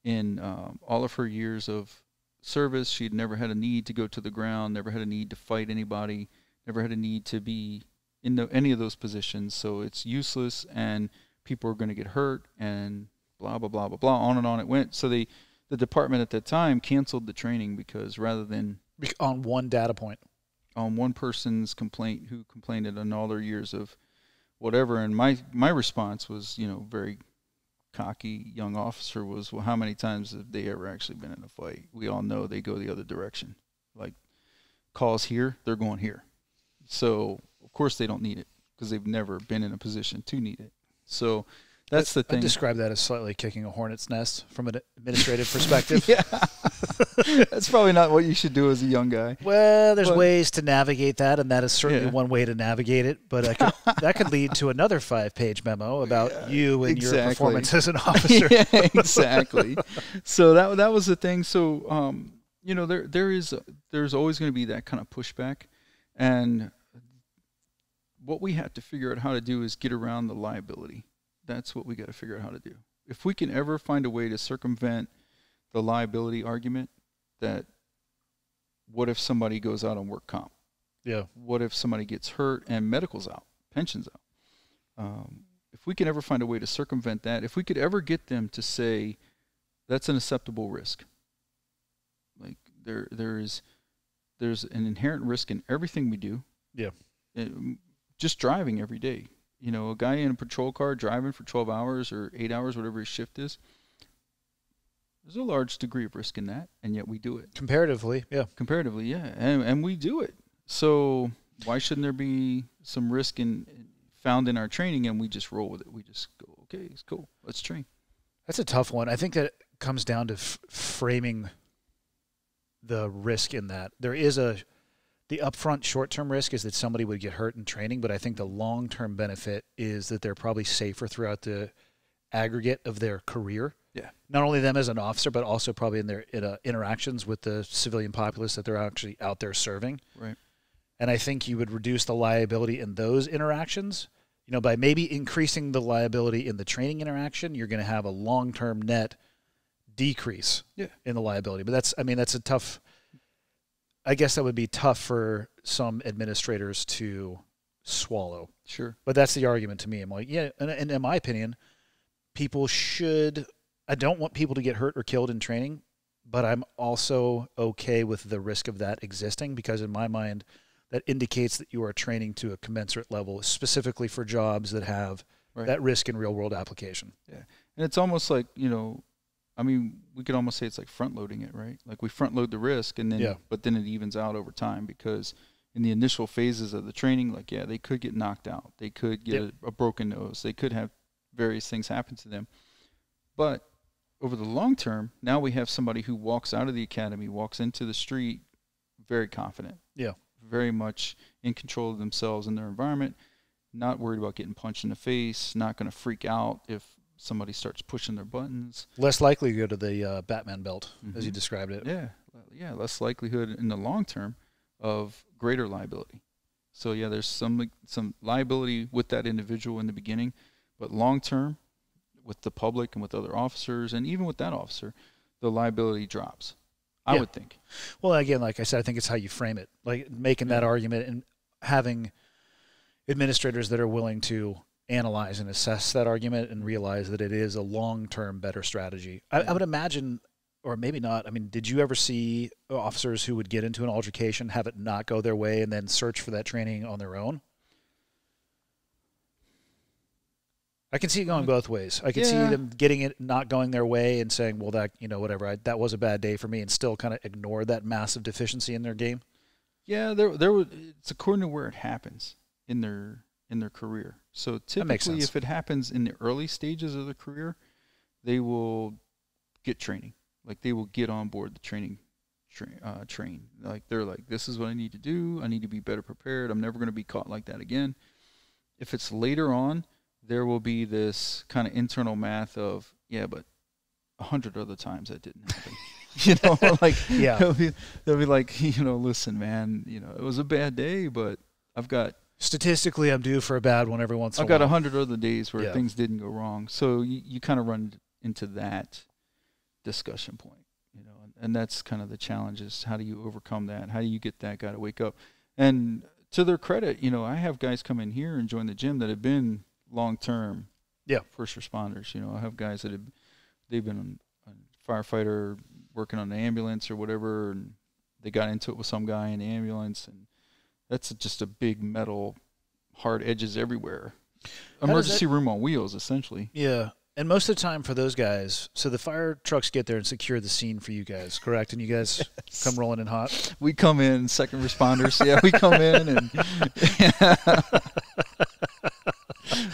in all of her years of service, she'd never had a need to go to the ground, never had a need to fight anybody, never had a need to be in any of those positions. So it's useless, and people are going to get hurt, and blah, blah, blah, blah, blah. On and on it went. So the department at that time canceled the training because rather than... On one data point. On one person's complaint who complained in all their years of whatever. And my response was, very cocky young officer was, well, how many times have they ever actually been in a fight? We all know they go the other direction. Like, calls here, they're going here. So, of course, they don't need it because they've never been in a position to need it. So that's the thing. I describe that as slightly kicking a hornet's nest from an administrative perspective. Yeah. That's probably not what you should do as a young guy. Well, there's ways to navigate that, and that is certainly one way to navigate it. But that could lead to anher 5-page memo about you and your performance as an officer. Yeah, exactly. So that was the thing. So, there's always going to be that kind of pushback. And what we have to figure out how to do is get around the liability. That's what we got to figure out how to do. If we can ever find a way to circumvent the liability argument, that what if somebody goes out on work comp? Yeah. What if somebody gets hurt and medical's out, pension's out? If we can ever find a way to circumvent that, if we could ever get them to say that's an acceptable risk, like there's an inherent risk in everything we do. Yeah. Just driving every day. A guy in a patrol car driving for 12 hours or 8 hours, whatever his shift is, there's a large degree of risk in that, and yet we do it. Comparatively, yeah. Comparatively, yeah. And we do it. So why shouldn't there be some risk found in our training, and we just roll with it? We just go, okay, it's cool. Let's train. That's a tough one. I think that comes down to framing the risk in that. There is the upfront short-term risk is that somebody would get hurt in training, but I think the long-term benefit is that they're probably safer throughout the aggregate of their career. Yeah. Not only them as an officer, but also probably in their interactions with the civilian populace that they're actually out there serving. Right. And I think you would reduce the liability in those interactions. By maybe increasing the liability in the training interaction, you're going to have a long-term net decrease in the liability. But that's a tough... I guess that would be tough for some administrators to swallow. Sure. But that's the argument to me. I'm like, yeah, and in my opinion, people should – I don't want people to get hurt or killed in training, but I'm also okay with the risk of that existing because in my mind that indicates that you are training to a commensurate level specifically for jobs that have that risk in real-world application. Yeah. And it's almost like, we could almost say it's like front-loading it, right? Like we front-load the risk, and then, but then it evens out over time because in the initial phases of the training, they could get knocked out. They could get a broken nose. They could have various things happen to them. But over the long term, now we have somebody who walks out of the academy, walks into the street very confident. Yeah. Very much in control of themselves and their environment, not worried about getting punched in the face, not going to freak out if somebody starts pushing their buttons. Less likely to go to the Batman belt, as you described it. Yeah, less likelihood in the long term of greater liability. So, there's some liability with that individual in the beginning, but long term, with the public and with other officers, and even with that officer, the liability drops, I would think. Well, again, like I said, I think it's how you frame it. Like making that argument and having administrators that are willing to analyze and assess that argument and realize that it is a long-term better strategy. I would imagine, or maybe not, did you ever see officers who would get into an altercation, have it not go their way, and then search for that training on their own? I can see it going both ways. I can see them getting it not going their way and saying, well, that, whatever, that was a bad day for me, and still kind of ignore that massive deficiency in their game. Yeah, it's according to where it happens in their career. So typically if it happens in the early stages of the career, they will get training. Like they will get on board the train. Like they're like, this is what I need to do. I need to be better prepared. I'm never going to be caught like that again. If it's later on, there will be this kind of internal math of, but 100 other times that didn't happen. They'll be like, listen, man, it was a bad day, but I've got Statistically, I'm due for a bad one every once in a I've while. got 100 other days where things didn't go wrong. So you kind of run into that discussion point, you know, and that's kind of the challenge is how do you overcome that? How do you get that guy to wake up? And to their credit, you know, I have guys come in here and join the gym that have been long-term first responders. You know, I have guys that they've been a firefighter working on the ambulance or whatever, and they got into it with some guy in the ambulance, and that's just a big metal, hard edges everywhere. Emergency room on wheels, essentially. Yeah. And most of the time for those guys, so the fire trucks get there and secure the scene for you guys, correct? And you guys come rolling in hot? We come in, second responders. Yeah, we come in. And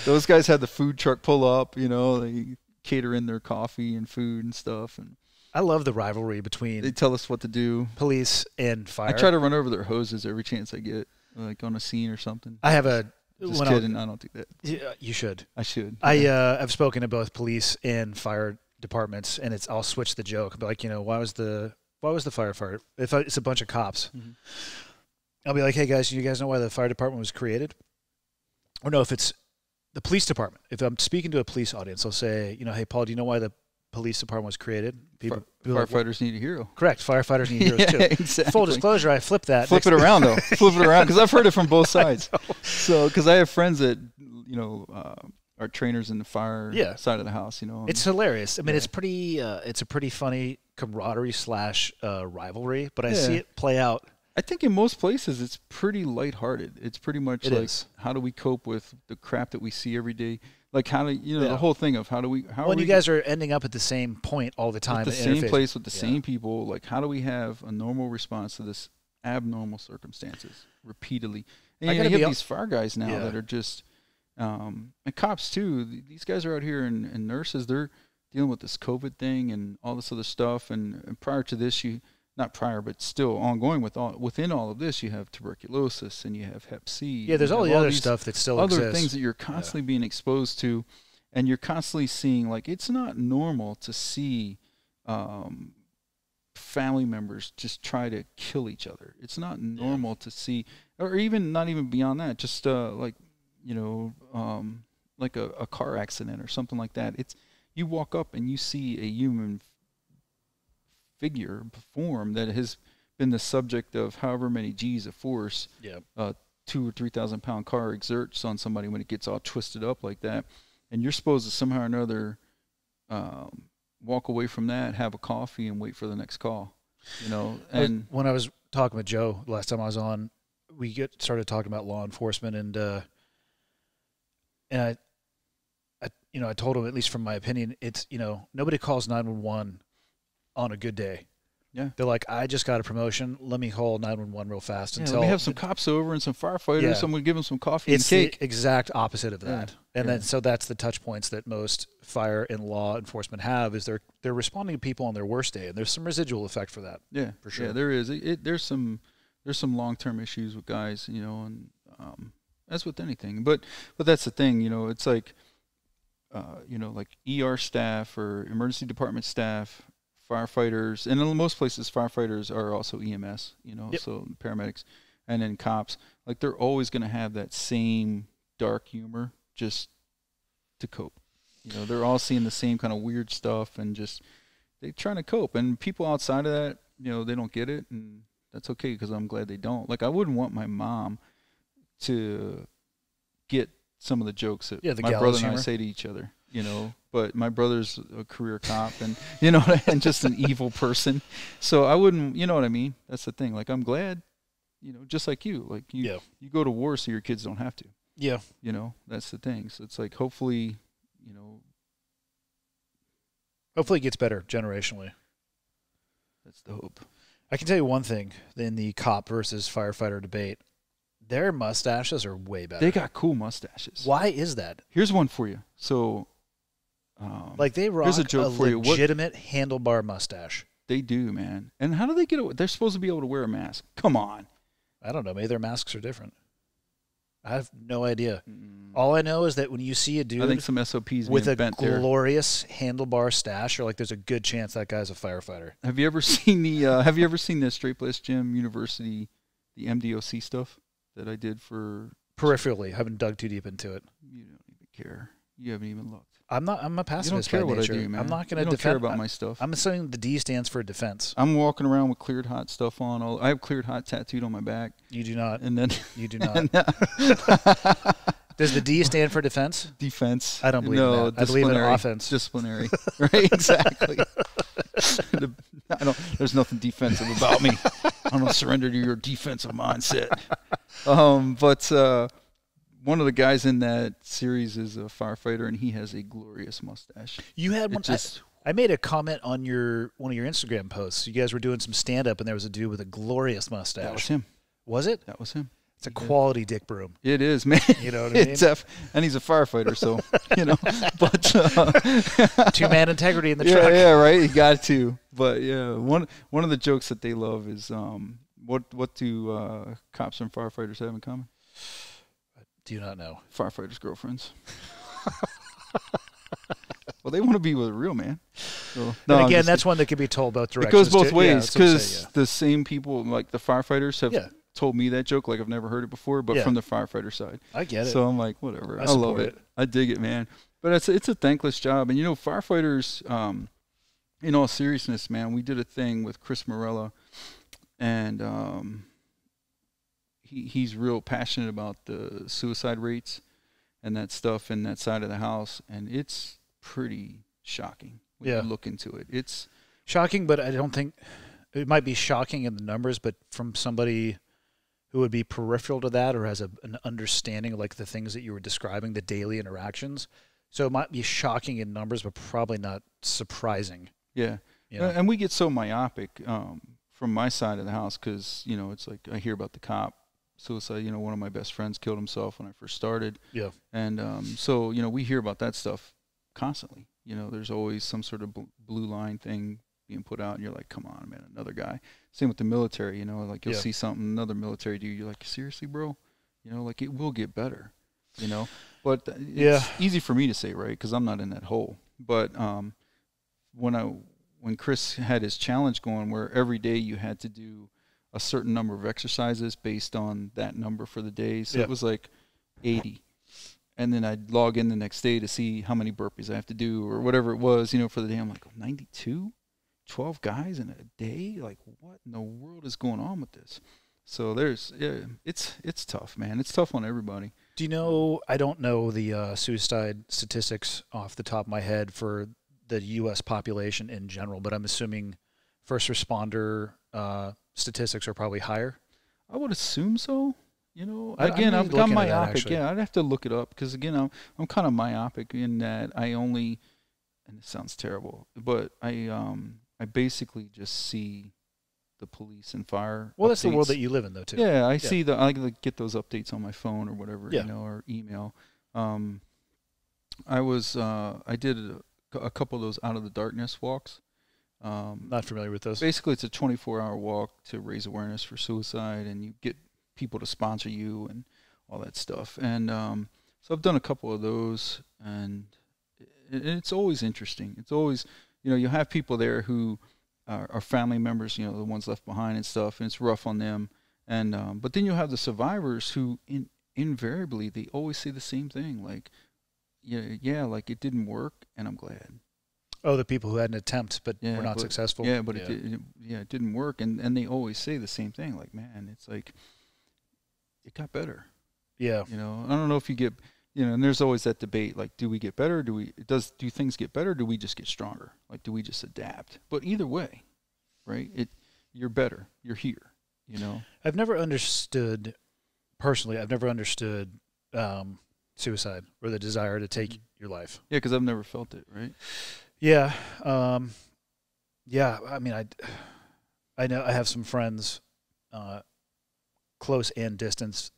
those guys had the food truck pull up, you know. They cater in their coffee and food and stuff. And I love the rivalry between they tell us what to do. Police and fire. I try to run over their hoses every chance I get, like on a scene or something. I have a just kidding. I don't do that. Yeah, you should. I should. I've spoken to both police and fire departments, and I'll switch the joke. But like, you know, why was the firefighter? If it's a bunch of cops, I'll be like, hey guys, you guys know why the fire department was created? Or no, if it's the police department. If I'm speaking to a police audience, I'll say, you know, hey Paul, do you know why the police department was created? Firefighters need a hero. Correct. Firefighters need heroes too. Exactly. Full disclosure, I flipped that. Flip it around though. Flip it around because I've heard it from both sides. So because I have friends that you know are trainers in the fire side of the house. You know, it's hilarious. I mean, it's pretty. It's a pretty funny camaraderie / rivalry, but I see it play out. I think in most places it's pretty lighthearted. It's pretty much how do we cope with the crap that we see every day? Like how do the whole thing of how do we you guys are ending up at the same point all the time, at the same place with the same people. Like how do we have a normal response to this abnormal circumstances repeatedly? And you have these fire guys now that are just and cops too. These guys are out here and nurses. They're dealing with this COVID thing and all this other stuff. And prior to this, not prior, but still ongoing within all of this, you have tuberculosis and you have Hep C. Yeah, there's all the other stuff that still exists. Other things that you're constantly being exposed to, and you're constantly seeing. Like it's not normal to see family members just try to kill each other. It's not normal to see, or even not even beyond that. Just like you know, like a car accident or something like that. It's you walk up and you see a human figure form that has been the subject of however many G's of force 2,000 or 3,000 pound car exerts on somebody when it gets all twisted up like that, and you're supposed to somehow or another walk away from that, have a coffee, and wait for the next call. You know, and when I was talking with Joe last time I was on, we started talking about law enforcement, and I told him, at least from my opinion, it's nobody calls 911 on a good day. Yeah. They're like, I just got a promotion. Let me call 911 real fast. Let me have some cops over and some firefighters. Someone give them some coffee and cake. It's the exact opposite of that. And then so that's the touch points that most fire and law enforcement have is they're responding to people on their worst day, and there's some residual effect for that. Yeah, for sure. Yeah, there is. There's some long-term issues with guys, and as with anything. But that's the thing, it's like like ER staff or emergency department staff, firefighters, and in most places firefighters are also EMS, so paramedics, and then cops. Like they're always going to have that same dark humor just to cope. They're all seeing the same kind of weird stuff and just they're trying to cope. And people outside of that, they don't get it, and that's okay because I'm glad they don't. Like I wouldn't want my mom to get some of the jokes that my brother and I say to each other, but my brother's a career cop and, and just an evil person. So I wouldn't, you know what I mean? That's the thing. Like, I'm glad, just like you, like you go to war so your kids don't have to. Yeah. That's the thing. So it's like, hopefully it gets better generationally. That's the hope. I can tell you one thing in the cop versus firefighter debate. Their mustaches are way better. They got cool mustaches. Why is that? Here's one for you. So, they rock here's a joke for you. Legitimate handlebar mustache. They do, man. And how do they get away? They're supposed to be able to wear a mask. Come on. I don't know. Maybe their masks are different. I have no idea. All I know is that when you see a dude, I think some SOPs with a glorious handlebar stash, you're like, there's a good chance that guy's a firefighter. Have you ever seen the Straight Place Gym University, the MDOC stuff that I did for Peripherally, haven't dug too deep into it. You don't even care. You haven't even looked. I'm a pacifist You don't care by nature. what I do, man. I'm not going to defend. Care about my stuff. I'm assuming the D stands for defense. I'm walking around with cleared hot stuff on. I have cleared hot tattooed on my back. You do not. And then you do not. Does the D stand for defense? Defense. I don't believe in that. I believe in offense. Disciplinary. Right? Exactly. There's nothing defensive about me. I don't surrender to your defensive mindset. But one of the guys in that series is a firefighter, and he has a glorious mustache. You had one. I made a comment on one of your Instagram posts. You guys were doing some stand-up, and there was a dude with a glorious mustache. That was him. Was it? That was him. It's a quality dick broom. It is, man. You know what I mean? And he's a firefighter, so, But 2-man integrity in the truck. Yeah, right. You got to. But yeah, one of the jokes that they love is what do cops and firefighters have in common? Do you not know? Firefighters' girlfriends. Well, they want to be with a real man. So, no, and again, that's one that can be told both directions. It goes both ways, because the same people, like the firefighters, have told me that joke. Like, I've never heard it before, but from the firefighter side. I get it. So I'm like, whatever. I love it. I dig it, man. But it's a thankless job. And, firefighters, in all seriousness, man, we did a thing with Chris Morella, and he's real passionate about the suicide rates and that stuff in that side of the house, and it's pretty shocking when you look into it. It's shocking, but I don't think it might be shocking in the numbers, but from somebody who would be peripheral to that or has an understanding of like the things that you were describing, the daily interactions. So it might be shocking in numbers, but probably not surprising. Yeah. And we get so myopic from my side of the house because, it's like I hear about the cop suicide. One of my best friends killed himself when I first started. Yeah. And so, we hear about that stuff constantly. There's always some sort of blue line thing being put out, and you're like, come on, man, another guy. Same with the military, like you'll see something, another military dude, you're like, seriously, bro? Like it will get better, But it's easy for me to say, right, because I'm not in that hole. But when Chris had his challenge going where every day you had to do a certain number of exercises based on that number for the day, so it was like 80. And then I'd log in the next day to see how many burpees I have to do or whatever it was, for the day. I'm like, 92? 12 guys in a day? Like, what in the world is going on with this? So it's tough, man. It's tough on everybody. Do you know, I don't know the suicide statistics off the top of my head for the U.S. population in general, but I'm assuming first responder statistics are probably higher. I would assume so. Again, I'm myopic. I'd have to look it up because, again, I'm kind of myopic in that I only, and it sounds terrible, but I basically just see the police and fire. Well, that's the world that you live in, though, too. Yeah, I see I get those updates on my phone or whatever, or email. I did a couple of those Out of the Darkness walks. Not familiar with those. Basically, it's a 24-hour walk to raise awareness for suicide, and you get people to sponsor you and all that stuff. And so I've done a couple of those, and it's always interesting. It's always, you have people there who are family members, the ones left behind and stuff, and it's rough on them. And but then you have the survivors who invariably they always say the same thing, like, like it didn't work, and I'm glad. Oh, the people who had an attempt but were not successful. Yeah, but it didn't work, and they always say the same thing, like, man, it's like it got better. Yeah. I don't know if you get, and there's always that debate, like, do we get better? Do things get better? Or do we just get stronger? Like, do we just adapt? But either way, right? You're better. You're here. I've never understood suicide or the desire to take your life. Yeah, because I've never felt it, right? Yeah. I mean, I know I have some friends, close and distant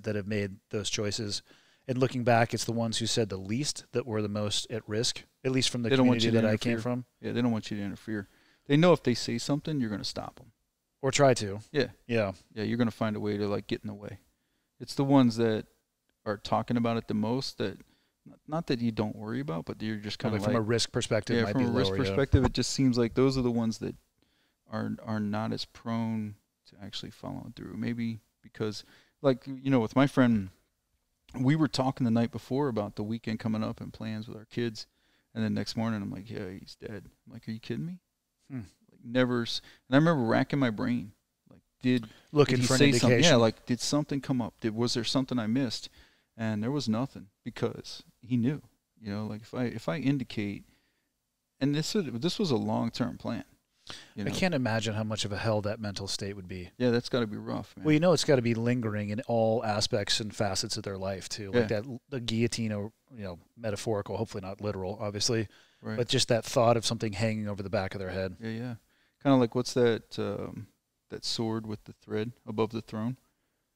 that have made those choices. And looking back, it's the ones who said the least that were the most at risk, at least from the community that I came from. Yeah, they don't want you to interfere. They know if they say something, you're going to stop them. Or try to. Yeah. Yeah. Yeah, you're going to find a way to, like, get in the way. It's the ones that are talking about it the most that, not that you don't worry about, but you're just kind of from a risk perspective. Yeah, from a risk perspective, it just seems like those are the ones that are not as prone to actually following through. Maybe because, like, with my friend we were talking the night before about the weekend coming up and plans with our kids. And then next morning, I'm like, yeah, he's dead. I'm like, are you kidding me? Like, never. And I remember racking my brain. Like, did he say something? Yeah, like, did something come up? Was there something I missed? And there was nothing, because he knew. You know, like, if I indicate, and this was a long-term plan. You know? I can't imagine how much of a hell that mental state would be. Yeah, that's got to be rough, man. Well, you know, it's got to be lingering in all aspects and facets of their life too. Like the guillotine, or, you know, metaphorical, hopefully not literal, obviously, right. But just that thought of something hanging over the back of their head. Yeah. Kind of like, what's that that sword with the thread above the throne?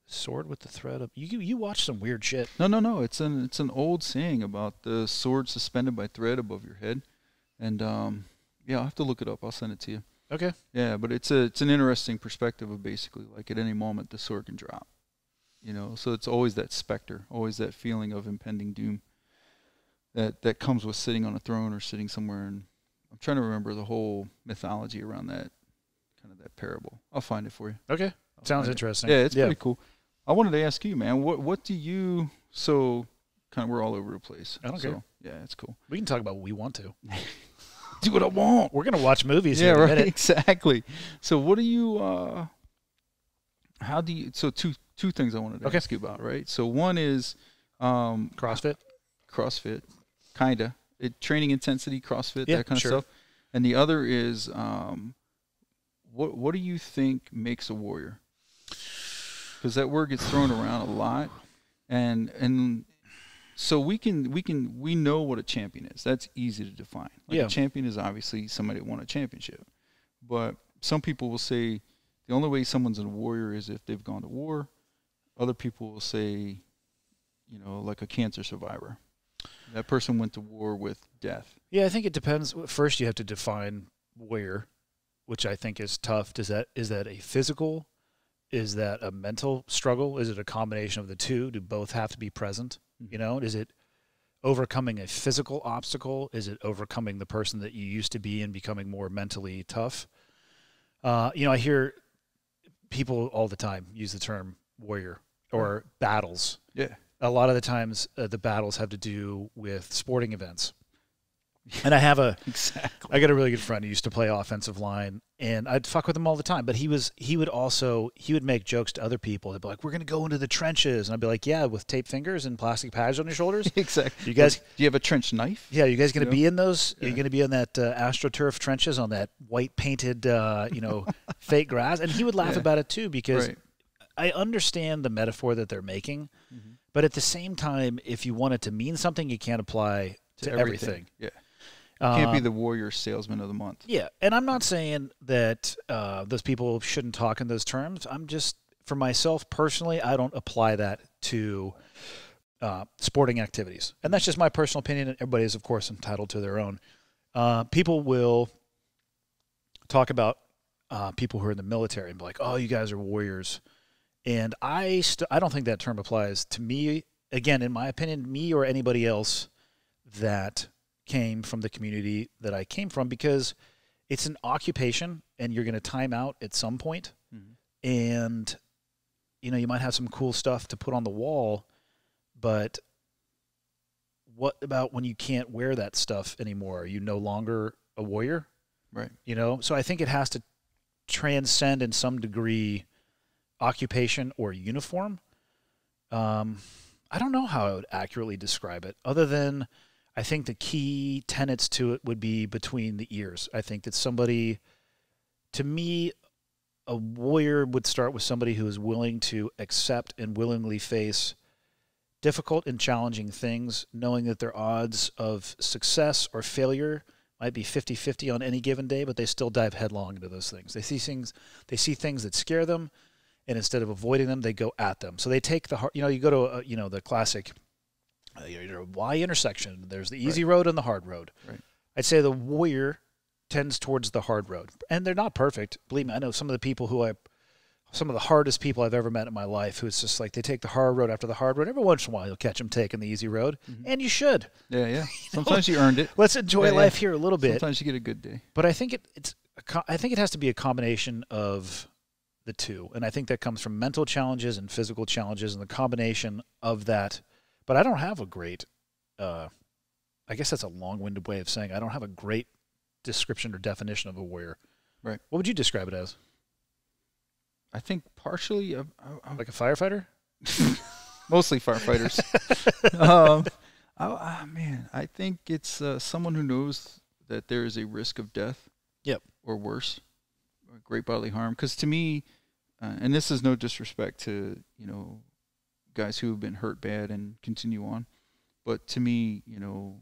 Sword with the thread up. You watch some weird shit. No. It's an old saying about the sword suspended by thread above your head, and yeah, I'll have to look it up. I'll send it to you. Okay. Yeah, but it's an interesting perspective of basically, like, at any moment the sword can drop. You know, so it's always that specter, always that feeling of impending doom that comes with sitting on a throne or sitting somewhere. And I'm trying to remember the whole mythology around that, kind of that parable. I'll find it for you. Okay. Sounds interesting. Yeah, it's pretty cool. I wanted to ask you, man, what do you, so kind of, we're all over the place. I don't care. Yeah, it's cool. We can talk about what we want to. Do what I want. We're going to watch movies here in a right, minute. Exactly. So what do you, how do you, so two things I wanted to ask you about, right? So one is CrossFit, kind of. Training intensity, CrossFit, that kind of sure. stuff. And the other is, what do you think makes a warrior? Because that word gets thrown around a lot, and so we know what a champion is. That's easy to define. Like, a champion is obviously somebody that won a championship. But some people will say the only way someone's a warrior is if they've gone to war. Other people will say, you know, like a cancer survivor. That person went to war with death. Yeah, I think it depends. First, you have to define warrior, which I think is tough. Is that a physical? Is that a mental struggle? Is it a combination of the two? Do both have to be present? You know, is it overcoming a physical obstacle? Is it overcoming the person that you used to be and becoming more mentally tough? You know, I hear people all the time use the term warrior or battles. Yeah. A lot of the times the battles have to do with sporting events. And I have I got a really good friend who used to play offensive line, and I'd fuck with him all the time. But he would make jokes to other people. He'd be like, "We're going to go into the trenches." And I'd be like, "Yeah, with taped fingers and plastic pads on your shoulders." Exactly. You guys, do you have a trench knife? Yeah, you guys going to be in those? Yeah. You're going to be in that AstroTurf trenches on that white painted, fake grass. And he would laugh about it too, because I understand the metaphor that they're making. Mm-hmm. But at the same time, if you want it to mean something, you can't apply to everything. Yeah. You can't be the warrior salesman of the month. Yeah, and I'm not saying that those people shouldn't talk in those terms. I'm just, for myself personally, I don't apply that to sporting activities. And that's just my personal opinion, and everybody is, of course, entitled to their own. People will talk about people who are in the military and be like, "Oh, you guys are warriors." And I don't think that term applies to me. Again, in my opinion, me or anybody else that came from the community that I came from, because it's an occupation and you're going to time out at some point. Mm-hmm. And, you know, you might have some cool stuff to put on the wall, but what about when you can't wear that stuff anymore? Are you no longer a warrior? Right. You know, so I think it has to transcend in some degree occupation or uniform. I don't know how I would accurately describe it, other than I think the key tenets to it would be between the ears. I think that somebody, to me, a warrior would start with somebody who is willing to accept and willingly face difficult and challenging things, knowing that their odds of success or failure might be 50-50 on any given day, but they still dive headlong into those things. They see things that scare them, and instead of avoiding them, they go at them. So they take the hard, you go to, the classic, Y intersection. There's the easy road and the hard road. Right. I'd say the warrior tends towards the hard road. And they're not perfect. Believe me, I know some of the hardest people I've ever met in my life, who it's just like they take the hard road after the hard road. Every once in a while, you'll catch them taking the easy road. Mm-hmm. And you should. Yeah. Sometimes you earned it. Let's enjoy life here a little bit. Sometimes you get a good day. But I think it has to be a combination of the two. And I think that comes from mental challenges and physical challenges, and the combination of that But I don't have a great, I guess that's a long-winded way of saying I don't have a great description or definition of a warrior. Right. What would you describe it as? I think partially like a firefighter? Mostly firefighters. Man, I think it's someone who knows that there is a risk of death. Yep. Or worse, or great bodily harm. Because to me, and this is no disrespect to, you know, guys who have been hurt bad and continue on, but to me, you know,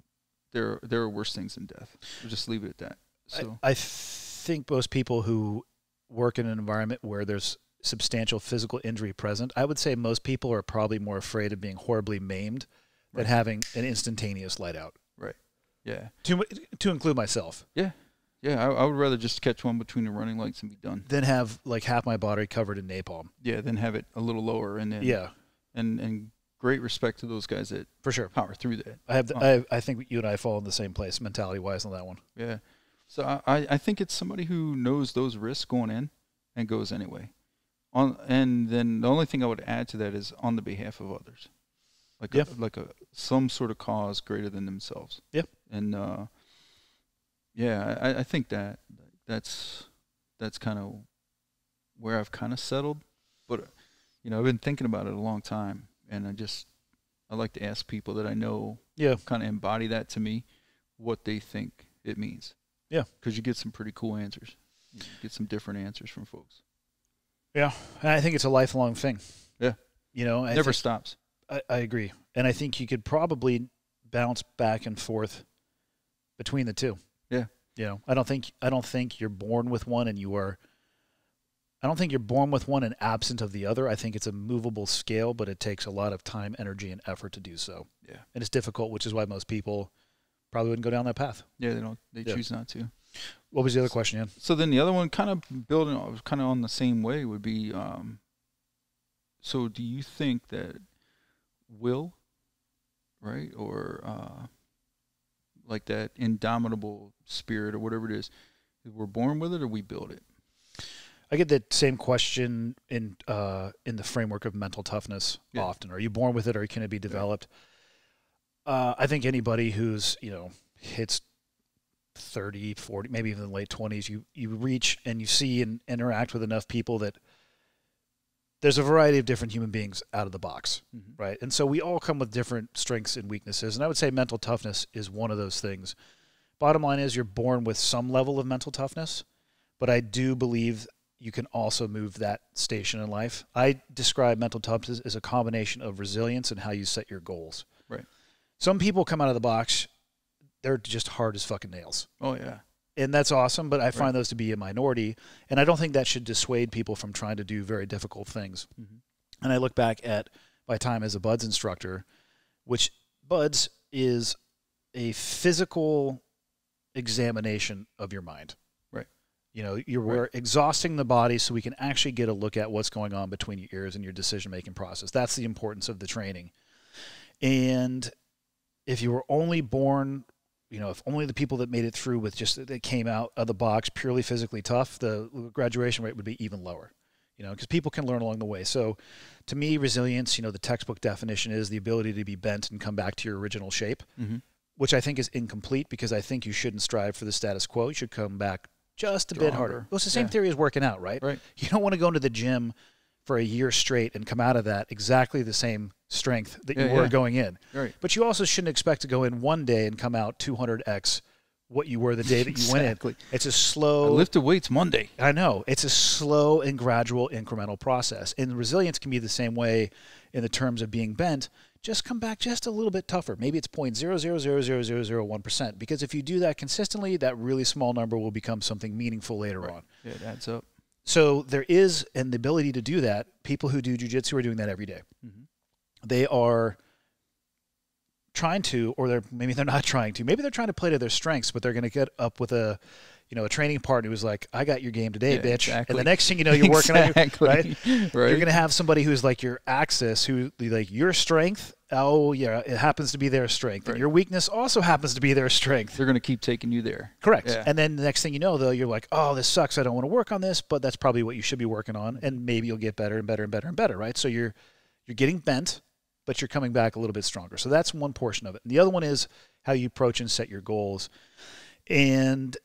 there are worse things than death. We'll just leave it at that. So I think most people who work in an environment where there's substantial physical injury present, I would say most people are probably more afraid of being horribly maimed than having an instantaneous light out. Right. Yeah. To include myself. Yeah. Yeah, I would rather just catch one between the running lights and be done. Than have like half my body covered in napalm. Yeah, then have it a little lower, and then and great respect to those guys that for sure power through that. I think you and I fall in the same place mentality wise on that one. Yeah, so I think it's somebody who knows those risks going in and goes anyway. And then the only thing I would add to that is on the behalf of others, like some sort of cause greater than themselves. Yep. And I think that's kind of where I've kind of settled. But, you know, I've been thinking about it a long time, and I like to ask people that I know kind of embody that to me, what they think it means. Yeah. Because you get some pretty cool answers. You get some different answers from folks. Yeah. And I think it's a lifelong thing. Yeah. You know, it never stops. I agree. And I think you could probably bounce back and forth between the two. Yeah. You know, I don't think you're born with one and I don't think you're born with one and absent of the other. I think it's a movable scale, but it takes a lot of time, energy, and effort to do so. Yeah. And it's difficult, which is why most people probably wouldn't go down that path. Yeah, they choose not to. What was the other question, Ian? So then the other one kind of building kind of on the same way would be, so do you think that will, right, or like that indomitable spirit or whatever it is, we're born with it or we build it? I get that same question in the framework of mental toughness often. Are you born with it or can it be developed? I think anybody who's, you know, hits 30, 40, maybe even the late 20s, you reach and you see and interact with enough people that there's a variety of different human beings out of the box, right? And so we all come with different strengths and weaknesses, and I would say mental toughness is one of those things. Bottom line is you're born with some level of mental toughness, but I do believe you can also move that station in life. I describe mental toughness as a combination of resilience and how you set your goals. Right. Some people come out of the box, they're just hard as fucking nails. Oh, yeah. And that's awesome, but I find those to be a minority, and I don't think that should dissuade people from trying to do very difficult things. And I look back at my time as a BUDS instructor, which BUDS is a physical examination of your mind. Right. You know, we're exhausting the body so we can actually get a look at what's going on between your ears and your decision-making process. That's the importance of the training. And if you were only born, you know, if only the people that made it through with just that came out of the box purely physically tough, the graduation rate would be even lower, you know, because people can learn along the way. So to me, resilience, you know, the textbook definition is the ability to be bent and come back to your original shape, which I think is incomplete because I think you shouldn't strive for the status quo. You should come back just a bit harder. Well, it's the same theory as working out, right? Right. You don't want to go into the gym for a year straight and come out of that exactly the same strength that you were going in. Right. But you also shouldn't expect to go in one day and come out 200x what you were the day that you went in. It's a slow... I lifted weights Monday. I know. It's a slow and gradual incremental process. And resilience can be the same way in the terms of being bent. Just come back just a little bit tougher. Maybe it's 0.0000001%. Because if you do that consistently, that really small number will become something meaningful later on. Yeah, it adds up. So there is the ability to do that. People who do jiu-jitsu are doing that every day. They are trying to, or maybe they're not trying to. Maybe they're trying to play to their strengths, but they're going to get up with a training partner who's like, "I got your game today, bitch." Exactly. And the next thing you know, you're working on it, right? Right. You're going to have somebody who's like your axis, who like your strength. Oh yeah, it happens to be their strength, and your weakness also happens to be their strength. They're going to keep taking you there. Correct. Yeah. And then the next thing you know, though, you're like, "Oh, this sucks. I don't want to work on this," but that's probably what you should be working on, and maybe you'll get better and better and better and better, right? So you're getting bent. but you're coming back a little bit stronger. So that's one portion of it. And the other one is how you approach and set your goals. And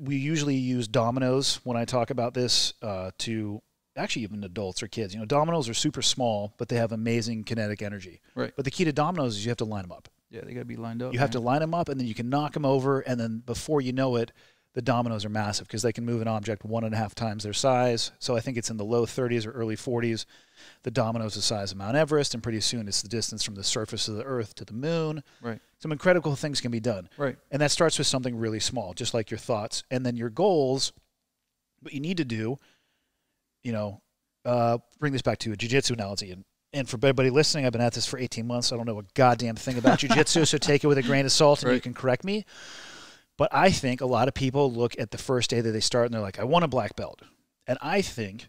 we usually use dominoes when I talk about this to actually even adults or kids. You know, dominoes are super small, but they have amazing kinetic energy. Right. But the key to dominoes is you have to line them up. Yeah, they got to be lined up. You have to line them up, and then you can knock them over, and then before you know it, the dominoes are massive because they can move an object 1.5 times their size. So I think it's in the low 30s or early 40s. The domino is the size of Mount Everest, and pretty soon it's the distance from the surface of the Earth to the moon. Right. Some incredible things can be done. Right. And that starts with something really small, just like your thoughts. And then your goals, what you need to do, you know, bring this back to a jiu-jitsu analogy. And for everybody listening, I've been at this for 18 months. I don't know a goddamn thing about jiu-jitsu, so take it with a grain of salt, and you can correct me. But I think a lot of people look at the first day that they start, and they're like, I want a black belt. And I think,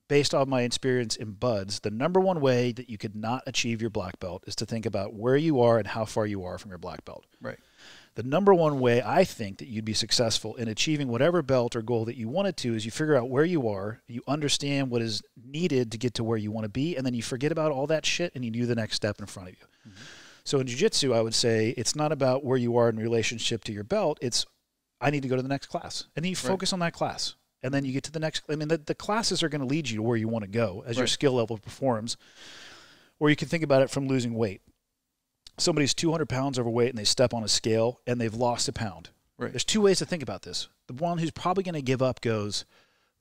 based on my experience in BUD/S, the number one way that you could not achieve your black belt is to think about where you are and how far you are from your black belt. Right. The number one way I think that you'd be successful in achieving whatever belt or goal that you wanted to is you figure out where you are, you understand what is needed to get to where you want to be, and then you forget about all that shit and you do the next step in front of you. Mm-hmm. So in jiu-jitsu, I would say it's not about where you are in relationship to your belt. It's, I need to go to the next class. And then you focus on that class. And then you get to the next. I mean, the classes are going to lead you to where you want to go as your skill level performs. Or you can think about it from losing weight. Somebody's 200 pounds overweight and they step on a scale and they've lost a pound. Right. There's two ways to think about this. The one who's probably going to give up goes,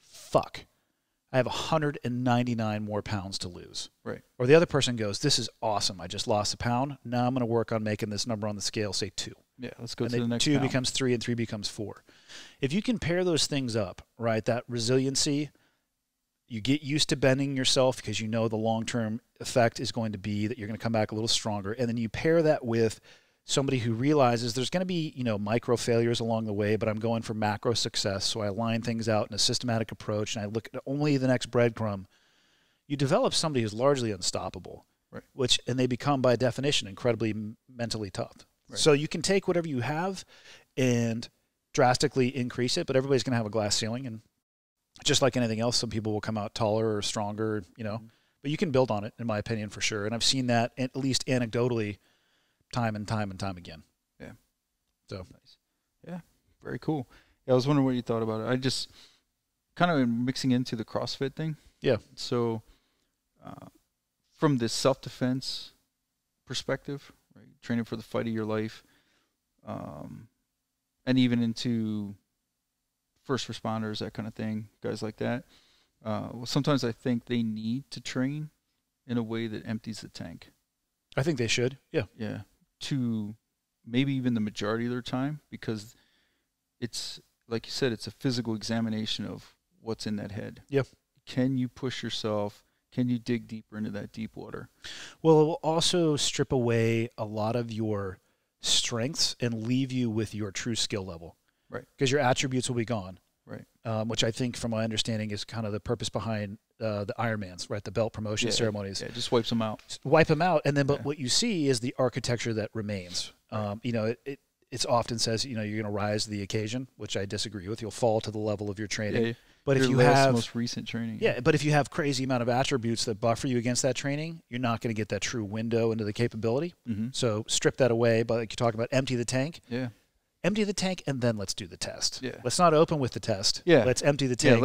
fuck, I have 199 more pounds to lose. Right. Or the other person goes, this is awesome. I just lost a pound. Now I'm going to work on making this number on the scale, say 2. Yeah, let's go to the next 2 pound. Becomes 3 and 3 becomes 4. If you can pair those things up, right, that resiliency, you get used to bending yourself because you know the long-term effect is going to be that you're going to come back a little stronger. And then you pair that with somebody who realizes there's going to be, you know, micro failures along the way, but I'm going for macro success. So I line things out in a systematic approach and I look at only the next breadcrumb. You develop somebody who's largely unstoppable, right? And they become by definition incredibly mentally tough. Right. So you can take whatever you have and drastically increase it, but everybody's going to have a glass ceiling. And just like anything else, some people will come out taller or stronger, you know, but you can build on it, in my opinion, for sure. And I've seen that at least anecdotally time and time and time again. Yeah. So nice. Yeah. Very cool. Yeah. I was wondering what you thought about it. I just kind of mixing into the CrossFit thing. Yeah. So from this self-defense perspective, right, training for the fight of your life, and even into first responders, that kind of thing, guys like that. Well, sometimes I think they need to train in a way that empties the tank. I think they should. Yeah. Yeah. To maybe even the majority of their time, because it's, like you said, it's a physical examination of what's in that head. Yep. Can you push yourself? Can you dig deeper into that deep water? Well, it will also strip away a lot of your strengths and leave you with your true skill level. Right. Because your attributes will be gone. Right. Which I think, from my understanding, is kind of the purpose behind the Ironmans, right? The belt promotion ceremonies. Yeah, it just wipes them out. Wipe them out. And then, but what you see is the architecture that remains. You know, it's often says, you know, you're going to rise to the occasion, which I disagree with. You'll fall to the level of your training. Yeah, but if you have most recent training. Yeah, but if you have crazy amount of attributes that buffer you against that training, you're not going to get that true window into the capability. Mm-hmm. So strip that away. But like you talk about, empty the tank. Yeah. Empty the tank, and then let's do the test. Yeah. Let's not open with the test. Yeah. Let's empty the tank.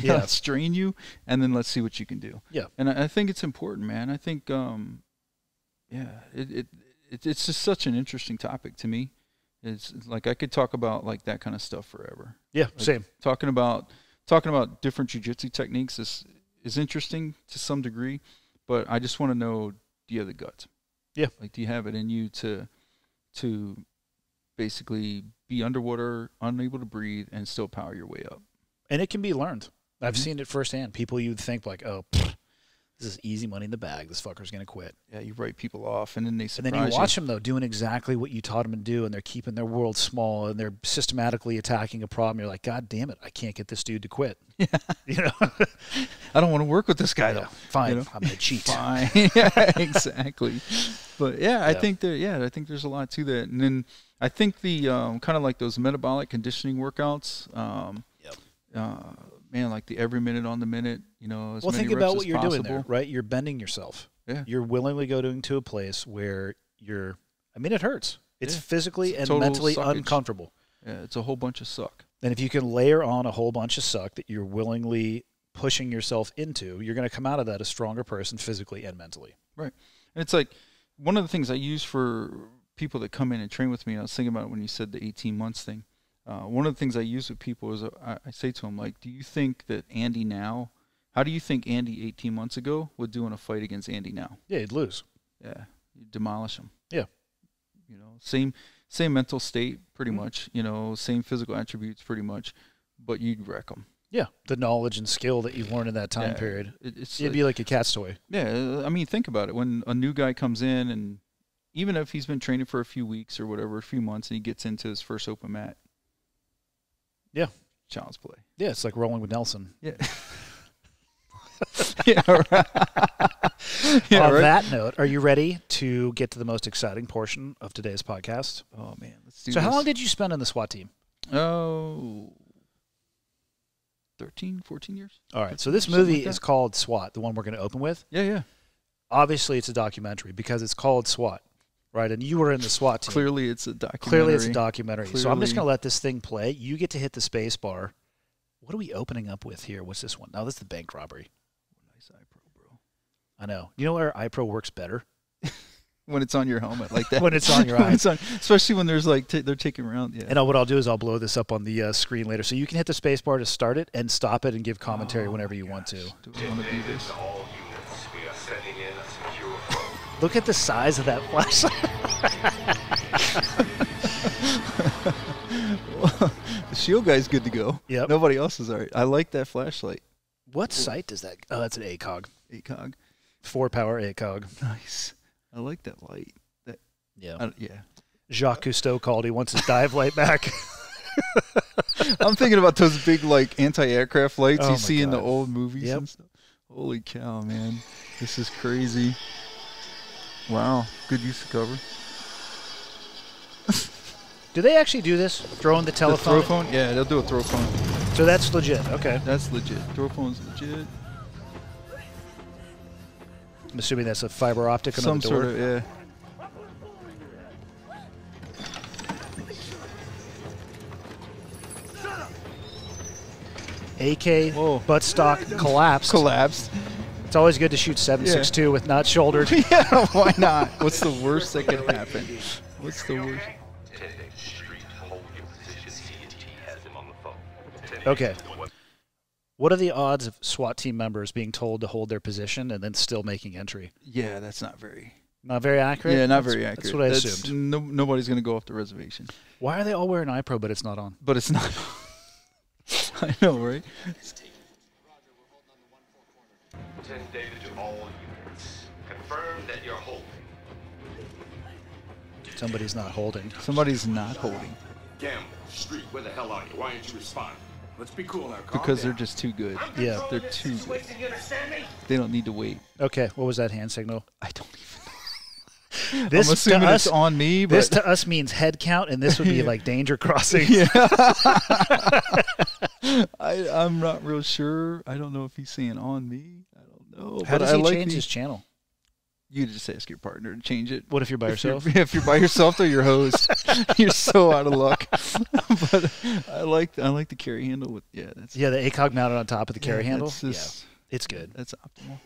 Yeah, let's strain you, and then let's see what you can do. Yeah. And I think it's important, man. I think, it's just such an interesting topic to me. It's like I could talk about like that kind of stuff forever. Yeah, like same. Talking about different jiu-jitsu techniques is interesting to some degree, but I just want to know, do you have the guts? Yeah. Like, do you have it in you to basically be underwater, unable to breathe, and still power your way up? And it can be learned. I've seen it firsthand. People you'd think like, oh, this is easy money in the bag. This fucker's going to quit. Yeah, you write people off, and then they surprise you. And then you watch them, though, doing exactly what you taught them to do, and they're keeping their world small, and they're systematically attacking a problem. You're like, God damn it, I can't get this dude to quit. Yeah. You know? I don't want to work with this guy, though. Fine, you know? I'm going to cheat. Fine. Yeah, exactly. But, yeah, I think there's a lot to that. And then I think the kind of like those metabolic conditioning workouts, man, like the every minute on the minute, as well, many think reps about what as you're possible. doing there, right? You're bending yourself. Yeah. You're willingly going to a place where it hurts. It's physically and total mentally suckage. uncomfortable. Yeah, it's a whole bunch of suck. And if you can layer on a whole bunch of suck that you're willingly pushing yourself into, you're going to come out of that a stronger person physically and mentally. Right. And it's like one of the things I use for people that come in and train with me, I was thinking about it when you said the 18 months thing. One of the things I use with people is I say to them, like, do you think that Andy now, how do you think Andy 18 months ago would do in a fight against Andy now? Yeah, he'd lose. Yeah, you'd demolish him. Yeah. Same mental state, pretty much. Same physical attributes, pretty much, but you'd wreck them. Yeah, the knowledge and skill that you've learned in that time period. It'd be like a cat's toy. Yeah, I mean, think about it. When a new guy comes in, and even if he's been training for a few weeks or whatever, a few months, and he gets into his first open mat. Yeah. Child's play. Yeah, it's like rolling with Nelson. Yeah. Yeah, right. Yeah, On right. that note, are you ready to get to the most exciting portion of today's podcast? Oh, man. Let's do So this. how long did you spend on the SWAT team? 13, 14 years. All right, so this Something movie like that. is called SWAT, the one we're going to open with. Yeah. Obviously, it's a documentary because it's called SWAT, right? And you were in the SWAT team. Clearly, it's a documentary. Clearly, it's a documentary. So I'm just Clearly. going to let this thing play. You get to hit the space bar. What are we opening up with here? What's this one? No, this is the bank robbery. Nice iPro, bro. I know. You know where iPro works better? When it's on your helmet like that. When it's on your When eye. it's on- especially when there's like they're taking around. Yeah. And what I'll do is I'll blow this up on the screen later. So you can hit the space bar to start it and stop it and give commentary whenever you want to. Do I want to do this? All units, we are setting in a secure approach. Look at the size of that flashlight. The shield guy's good to go. Yep. Nobody else is all right. I like that flashlight. What sight does that? Oh, that's an ACOG. ACOG. 4-power ACOG. Nice. I like that light. Yeah. Yeah. Jacques Cousteau called. He wants his dive light back. I'm thinking about those big like anti-aircraft lights Oh you my see in the God. old movies Yep. and stuff. Holy cow, man. This is crazy. Wow. Good use of cover. Do they actually do this? Throwing the The telephone? throw phone? Yeah, they'll do a throw phone. So that's legit. Okay. That's legit. Throw phone's legit. I'm assuming that's a fiber optic on Some the door. sort of, yeah. AK, Whoa. buttstock, collapsed. Collapsed. It's always good to shoot 7.62 with not shouldered. Yeah, why not? What's the worst that could happen? What's the worst? 10 Street, hold your position. C&T has him on the phone. 10 Okay. What are the odds of SWAT team members being told to hold their position and then still making entry? Yeah, that's not very. Not very accurate? Yeah, not That's- very accurate. That's what I assumed. Nobody's going to go off the reservation. Why are they all wearing iPro but it's not on? But it's not. I know, right? 10 data to all units. Confirm that you're holding. Somebody's not holding. Somebody's not holding Gamble, Street, where the hell are you? Why aren't you responding? Let's be cool now. Calm because they're down. just too good. Yeah. They're too good. They don't need to wait. Okay, what was that hand signal? I don't even know. This I'm assuming to it's us, on me, but This to us means head count, and this would be like danger crossing. I'm not real sure. I don't know if he's saying on me. I don't know. How but does I he like change the- his channel? You just ask your partner to change it. What if you're by yourself? If you're by yourself, though, you're hosed. You're so out of luck. But I like the carry handle with that's Yeah, the ACOG mounted on top of the carry handle. that's just- Yeah, it's good. That's optimal.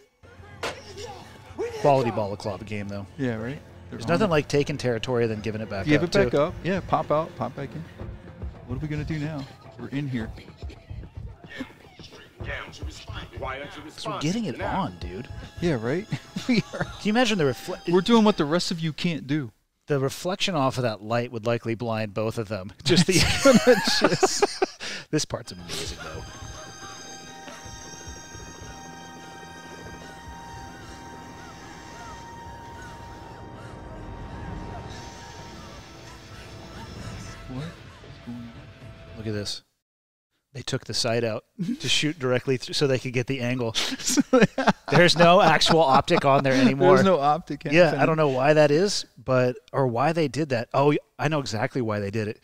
Quality balaclava game, though. Yeah, right. There's nothing like taking territory then giving it back give up. it back too. up. Yeah, pop out, pop back in. What are we gonna do now? We're in here. Gamble, why aren't you So responding? we're getting it Now. on, dude. Yeah, right. We are. Can you imagine We're doing what the rest of you can't do. the reflection off of that light would likely blind both of them. Just the This part's amazing though. What? Look at this. They took the sight out to shoot directly through so they could get the angle. There's no actual optic on there anymore. There's no optic. Yeah, I don't know why that is, or why they did that. Oh, I know exactly why they did it.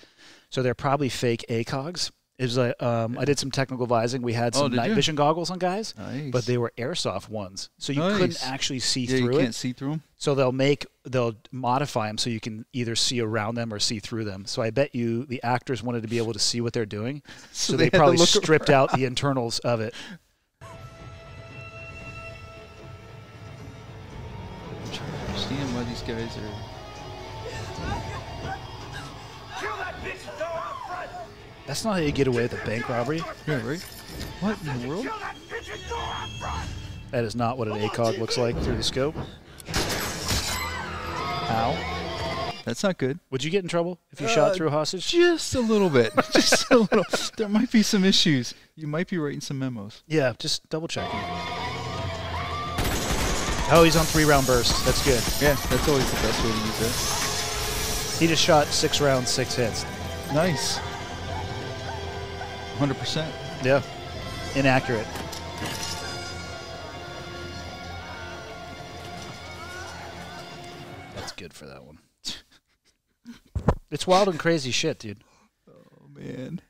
So they're probably fake ACOGs, It was like I did some technical advising. We had some night vision goggles on guys, but they were airsoft ones, so you couldn't actually see through it. You can't see through them. So they'll modify them so you can either see around them or see through them. So I bet you the actors wanted to be able to see what they're doing, so they probably stripped out the internals of it. I'm trying to understand why these guys are. That's not how you get away with a bank robbery. Yeah, right? What in the world? That is not what an ACOG looks like through the scope. Ow. That's not good. Would you get in trouble if you shot through a hostage? Just a little bit. Just a little. There might be some issues. You might be writing some memos. Yeah, just double checking. Oh, he's on 3-round bursts. That's good. Yeah, that's always the best way to use it. He just shot 6 rounds, 6 hits. Nice. 100%. Yeah. Inaccurate. That's good for that one. It's wild and crazy shit, dude. Oh, man.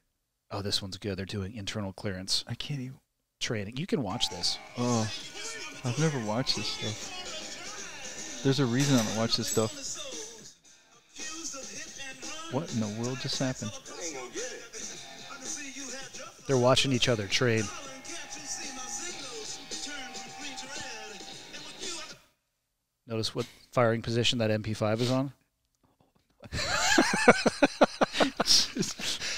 Oh, this one's good. They're doing internal clearance. I can't even. Training. You can watch this. Oh, I've never watched this stuff. There's a reason I don't watch this stuff. What in the world just happened? They're watching each other train. Notice what firing position that MP5 is on?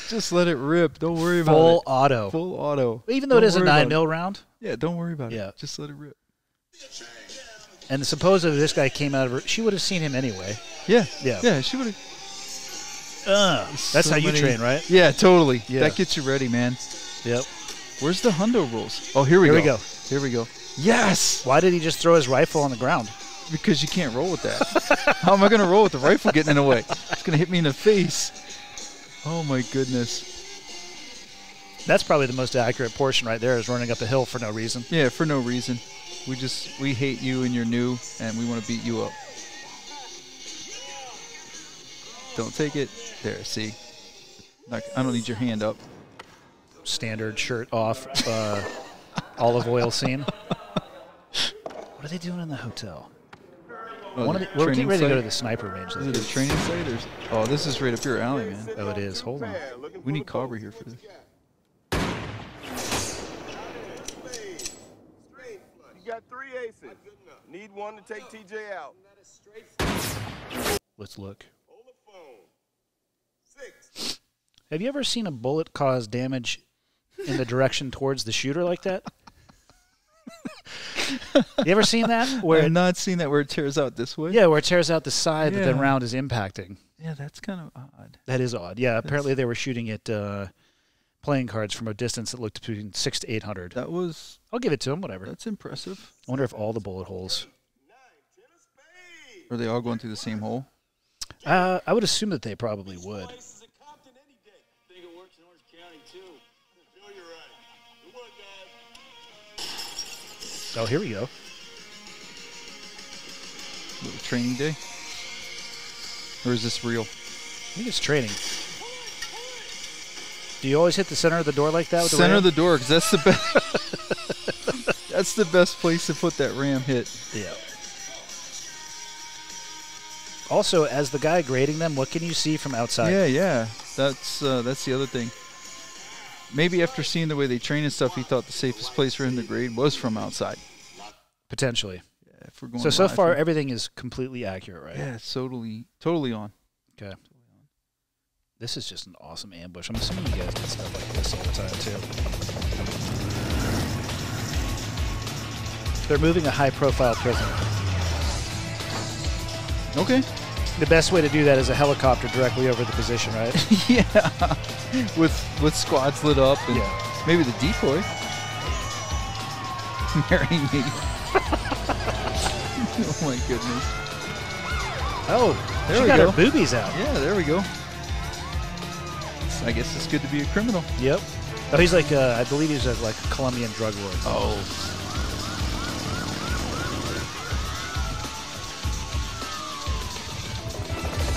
just let it rip. Don't worry about it. Full auto. Full auto. Even though it is a 9mm round? Yeah, don't worry about it. Just let it rip. And supposedly this guy came out of her. She would have seen him anyway. Yeah. Yeah. Yeah, she would have. That's how you train, right? Yeah, totally. Yeah. That gets you ready, man. Yep. Where's the hundo rules? Oh, here we go. Here we go. Yes! Why did he just throw his rifle on the ground? Because you can't roll with that. How am I going to roll with the rifle getting in the way? It's going to hit me in the face. Oh, my goodness. That's probably the most accurate portion right there, is running up a hill for no reason. Yeah, for no reason. We hate you and you're new, and we want to beat you up. Don't take it. There, see? I don't need your hand up. Standard shirt off, olive oil scene. What are they doing in the hotel? We're getting ready to go to the sniper range. Is it a training site? Oh, this is right up your alley, man. Oh, it is. Hold on. We need Cobra here for this. You got 3 aces. Need one to take TJ out. Let's look. Have you ever seen a bullet cause damage in the direction towards the shooter like that? You ever seen that? Where I've not seen that where it tears out this way. Yeah, where it tears out the side that the round is impacting. Yeah, that's kind of odd. That is odd. Yeah, apparently they were shooting at playing cards from a distance that looked between 600 to 800. That was. I'll give it to him. Whatever. That's impressive. I wonder if all the bullet holes. Are they all going through the same hole? I would assume that they probably would. Oh, here we go. Little training day? Or is this real? I think it's training. Do you always hit the center of the door like that with the center ram? of the door, because that's the best. That's the best place to put that ram hit. Yeah. Also, as the guy grading them, what can you see from outside? Yeah. That's the other thing. Maybe after seeing the way they train and stuff, he thought the safest place for him to grade was from outside. Potentially. Yeah, if we're going so far, everything is completely accurate, right? Yeah, it's totally on. Okay. This is just an awesome ambush. I'm assuming you guys get stuff like this all the time, too. They're moving a high-profile prisoner. Okay. The best way to do that is a helicopter directly over the position, right? Yeah. With squads lit up and maybe the decoy. Marry me. Oh my goodness. Oh, there she we got go. her boobies out. Yeah, there we go. I guess it's good to be a criminal. Yep. Oh, he's like, I believe he's like a Colombian drug lord. Oh.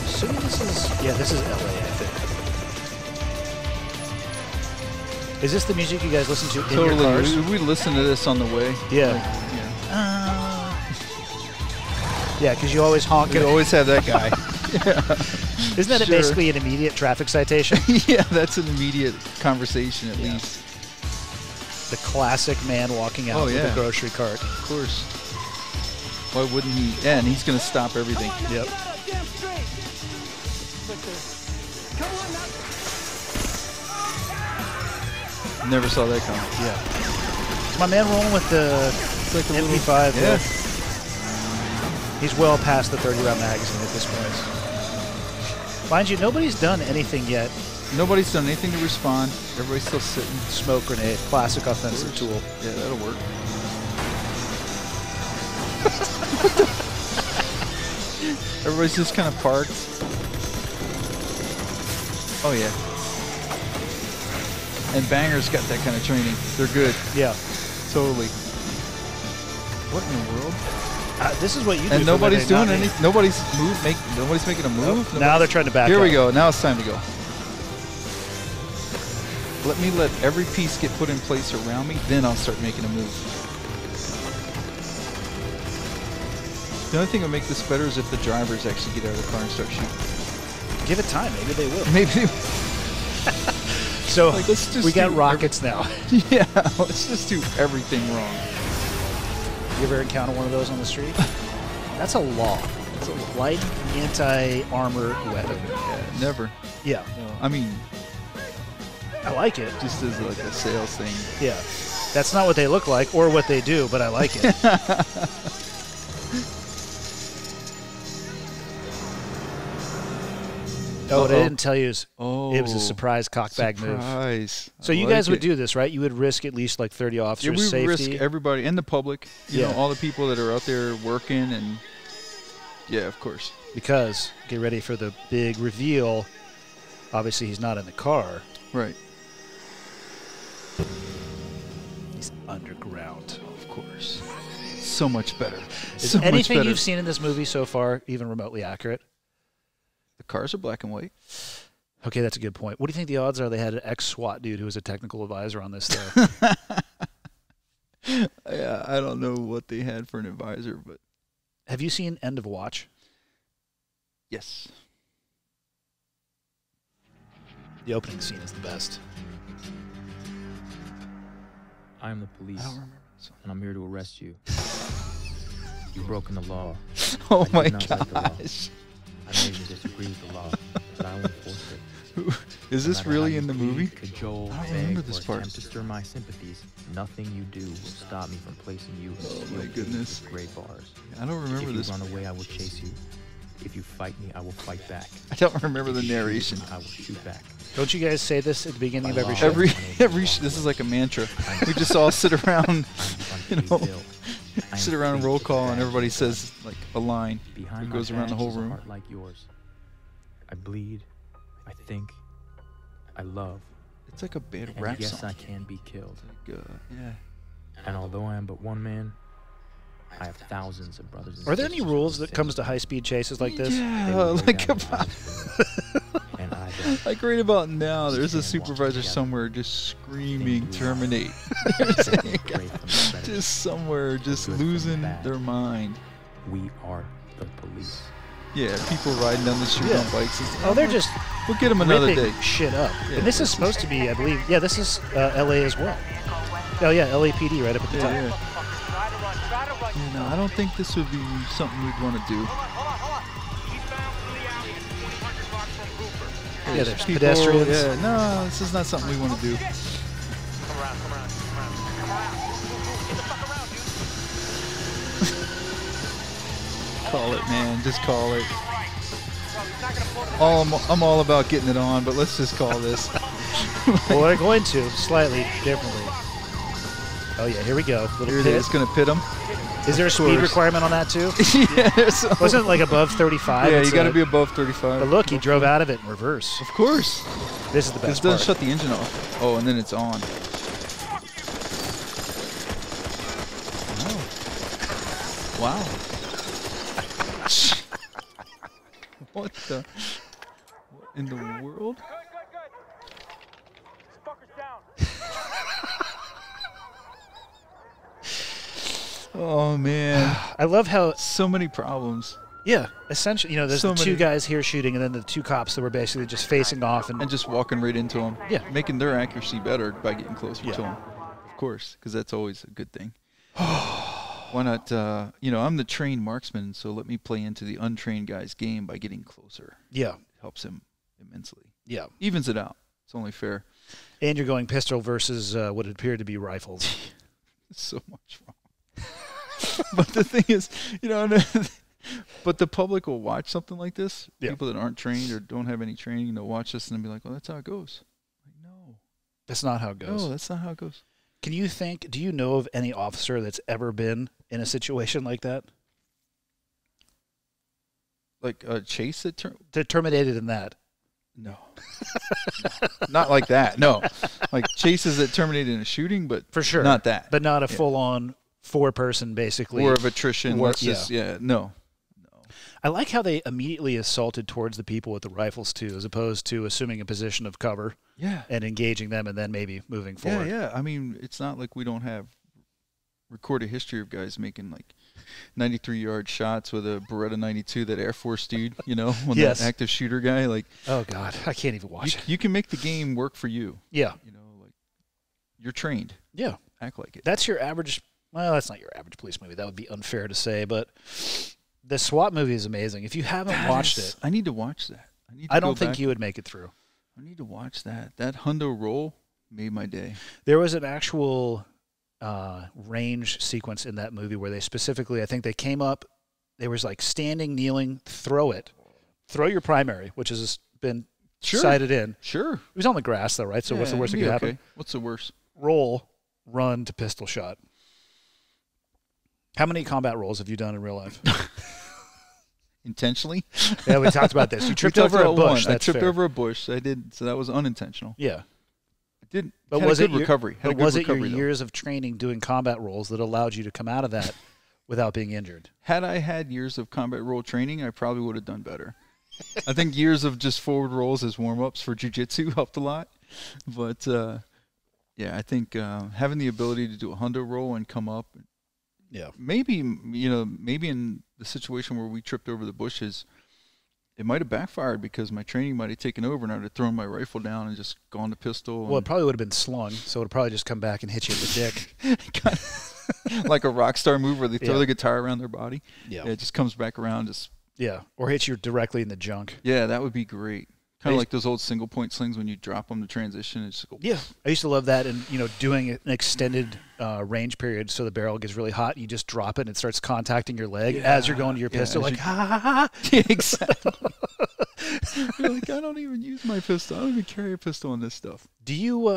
Assuming this is LA, I think. Is this the music you guys listen to in Totally. your cars? We listen to this on the way. Yeah. Like, Yeah, because you always honk you it. always have that guy. Isn't that Sure. basically an immediate traffic citation? Yeah, that's an immediate conversation at least. The classic man walking out with a grocery cart. Of course. Why wouldn't he? Yeah, and he's going to stop everything. Yep. Never saw that coming. Yeah. Is my man rolling with the Like a MP5? Yeah. He's well past the 30-round magazine at this point. Mind you, nobody's done anything yet. Nobody's done anything to respond. Everybody's still sitting. Smoke grenade, classic offensive tool. Yeah, that'll work. Everybody's just kind of parked. Oh, yeah. And Banger's got that kind of training. They're good. Yeah. Totally. What in the world? This is what you do. And for nobody's living, not doing me. anything. Nobody's making a move. Nope. Now they're trying to back Here up. we go. Now it's time to go. Let me let every piece get put in place around me, then I'll start making a move. The only thing that would make this better is if the drivers actually get out of the car and start shooting. Give it time. Maybe they will. Maybe they So like, let's just we got do rockets now. Yeah, let's just do everything wrong. You ever encounter one of those on the street? That's a law. It's a light anti-armor weapon. Yeah, never. Yeah. No. I mean, I like it. just as like a sales thing. Yeah. That's not what they look like or what they do, but I like it. Oh, what I didn't tell you is it was a surprise cockbag move. So you guys would do this, right? You would risk at least like 30 officers' safety. We risk everybody and the public. You know, all the people that are out there working, and yeah, of course. Because get ready for the big reveal. Obviously, he's not in the car. Right. He's underground, of course. So much better. Is so anything much better. you've seen in this movie so far even remotely accurate? The cars are black and white. Okay, that's a good point. What do you think the odds are they had an ex-SWAT dude who was a technical advisor on this, though? Yeah, I don't know what they had for an advisor, but... Have you seen End of Watch? Yes. The opening scene is the best. I am the police, I don't remember this one. and I'm here to arrest you. You've broken the law. Oh my not break the law. gosh. I may even disagree with the law, but I will enforce it. Is No this matter really how in you the plead, movie? Cajole, I don't beg, remember this or part. attempt to stir my sympathies, nothing you do will stop me from placing you in Oh steel my cages goodness. with gray bars. I don't remember If this. you run away, I will chase you. If you fight me, I will fight back. I don't remember the If you shoot, narration. I will shoot back. Don't you guys say this at the beginning of By every law, show? This is like a mantra. We just all sit around, you know, sit around and roll call, and everybody says like a line. Behind It goes my around the badge whole is a room. heart like yours. I bleed, I think, I love, It's like a bad and rap yes, song. I can be killed. Like, yeah. And although I am but one man, I have thousands of brothers and Are there any sisters rules who that sing comes to me. high-speed chases like this? They Yeah, will lay like down their about, lives for me, and I don't. like right about now, there's a Stand watching supervisor together. somewhere just screaming Think we terminate. There's a great from the predator. Just somewhere, just Good from the losing bad. their mind. We are the police. Yeah, people riding down the street Yeah. on bikes. Oh, they're just We'll get them another ripping day. shit up. Yeah. And this is supposed to be, I believe, yeah, this is L.A. as well. Oh, yeah, LAPD right up at the top. Yeah. Yeah, no, I don't think this would be something we'd want to do. Yeah, there's People- pedestrians. Yeah, no, this is not something we want to do. Call it, man. Just call it. I'm all about getting it on, but let's just call this. Well, we're going to slightly differently. Oh, yeah, here we go. Little Here it pit. is. Going to pit them. Is there a speed course. requirement on that, too? Yeah, there's Wasn't it like above 35? yeah, It's you got to a- be above 35. But look, he drove out of it in reverse. Of course. This is the This best doesn't part. shut the engine off. Oh, and then it's on. Oh. Wow. What the? What in the world? Oh man, I love how so many problems. Yeah, essentially, there's So the two many. guys here shooting, and then the two cops that were basically just facing off And just walking right into them. Yeah. Making their accuracy better by getting closer Yeah. to them. Of course, because that's always a good thing. Why not, I'm the trained marksman, so let me play into the untrained guy's game by getting closer. Yeah. It helps him immensely. Yeah. Evens it out. It's only fair. And you're going pistol versus what appeared to be rifles. So much wrong. But the thing is, but the public will watch something like this. Yeah. People that aren't trained or don't have any training, they'll watch this and be like, "Oh, that's how it goes." Like, no, That's not how it goes. no, that's not how it goes. Do you know of any officer that's ever been in a situation like that? Like a chase that They're terminated in that. no. No. Not like that. No, like chases that terminated in a shooting, but For sure. not that. But not a full-on four-person, basically. War of attrition. War- Let's just no. I like how they immediately assaulted towards the people with the rifles, too, as opposed to assuming a position of cover Yeah. and engaging them and then maybe moving forward. Yeah. I mean, it's not like we don't have recorded history of guys making like 93-yard shots with a Beretta 92, that Air Force dude, when Yes. that active shooter guy, like Oh, God. I can't even watch it. you can make the game work for you. Yeah. Like you're trained. Yeah. Act like it. That's your average. Well, that's not your average police movie. That would be unfair to say, but the SWAT movie is amazing. If you haven't watched it, I need to watch that. I don't think you would make it through. I need to watch that. That hundo roll made my day. There was an actual range sequence in that movie where they specifically, I think they came up, there was like standing, kneeling, throw your primary, which has been sighted in. Sure. It was on the grass though, right? So what's the worst that could happen? What's the worst? Roll, run to pistol shot. How many combat rolls have you done in real life? Intentionally? Yeah, we talked about this. You tripped over a bush. I That's tripped fair. over a bush. I did, so that was unintentional. Yeah. I did. But had was a it good recovery? But was it your years of training doing combat rolls that allowed you to come out of that without being injured? Had I had years of combat roll training, I probably would have done better. I think years of just forward rolls as warm-ups for jiu-jitsu helped a lot. But, I think having the ability to do a hundo roll and come up, maybe in the situation where we tripped over the bushes, it might have backfired because my training might have taken over and I would have thrown my rifle down and just gone to pistol. Well, it probably would have been slung, so it would probably just come back and hit you in the dick. Like a rock star move where they throw the guitar around their body. Yeah. It just comes back around. Or hit you directly in the junk. Yeah, that would be great. Kind of like those old single point slings when you drop them to transition. And just go, yeah, I used to love that, and doing an extended range period, so the barrel gets really hot. You just drop it, and it starts contacting your leg as you're going to your pistol, like ha ha ha. Yeah, exactly. You're like, I don't even use my pistol. I don't even carry a pistol on this stuff. Do you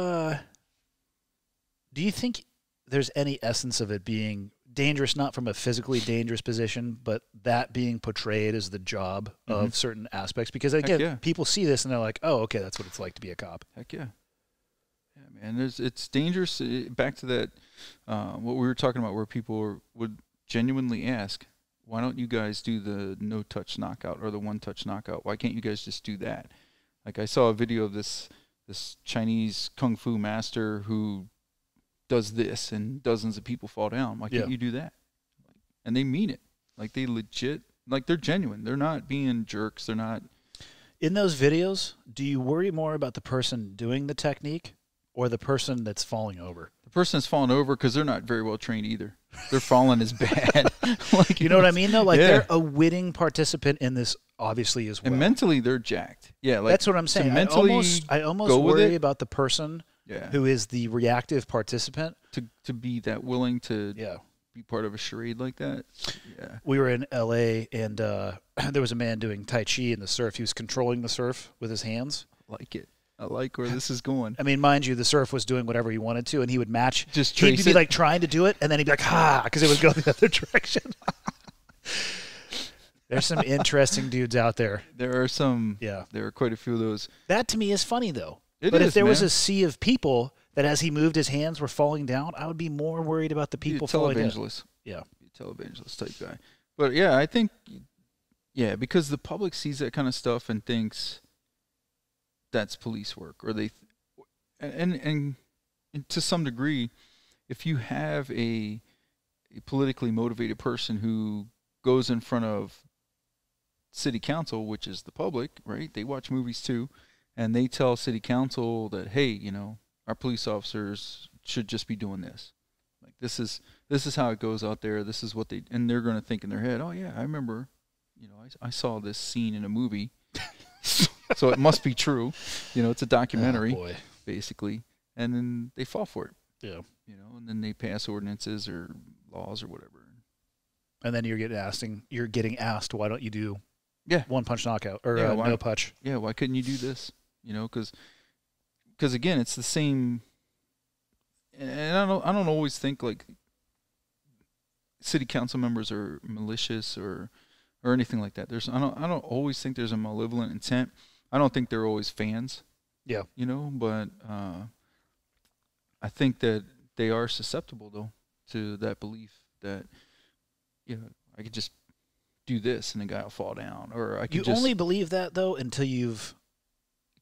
think there's any essence of it being dangerous, not from a physically dangerous position, but that being portrayed as the job of certain aspects? Because again, people see this and they're like, "Oh, okay, that's what it's like to be a cop." Heck yeah, yeah, man. It's dangerous. Back to that, what we were talking about, where people would genuinely ask, "Why don't you guys do the no-touch knockout or the one-touch knockout? Why can't you guys just do that?" Like I saw a video of this Chinese kung fu master who does this and dozens of people fall down. Why can't you do that? And they mean it. Like they legit, like they're genuine. They're not being jerks. They're not. In those videos, do you worry more about the person doing the technique or the person that's falling over? The person that's falling over because they're not very well trained either. Their falling is bad. Like, you know what I mean, though? Like they're a witting participant in this, obviously, as well. And mentally, they're jacked. Yeah, like that's what I'm saying. I almost worry about the person who is the reactive participant to be that willing to be part of a charade like that. Yeah, we were in L.A. and there was a man doing Tai Chi in the surf. He was controlling the surf with his hands. I like it. I like where this is going. I mean, mind you, the surf was doing whatever he wanted to, and he would match. He'd be like trying to do it, and then he'd be like, "Ha!" because it would go the other direction. There's some interesting dudes out there. There are some. Yeah, there are quite a few of those. That to me is funny though. But if there was a sea of people that, as he moved his hands, were falling down, I would be more worried about the people falling down. Televangelist. Yeah, televangelist type guy. But yeah, I think, because the public sees that kind of stuff and thinks that's police work, or they, and to some degree, if you have a a politically motivated person who goes in front of city council, which is the public, right? They watch movies too, and they tell city council that, hey, you know, our police officers should just be doing this. Like this is how it goes out there. This is what they, and they're going to think in their head, oh yeah, I remember, you know, I saw this scene in a movie, so it must be true. You know, it's a documentary, basically, and then they fall for it. Yeah. You know, and then they pass ordinances or laws or whatever. And then you're getting asked, why don't you do one punch knockout or no punch? Yeah, why couldn't you do this? You know, because again, it's the same. And I don't always think like city council members are malicious or anything like that. I don't always think there's a malevolent intent. I don't think they're always fans. Yeah, you know, but I think that they are susceptible though to that belief that, you know, I could just do this and the guy will fall down, or I could. You only believe that though until you've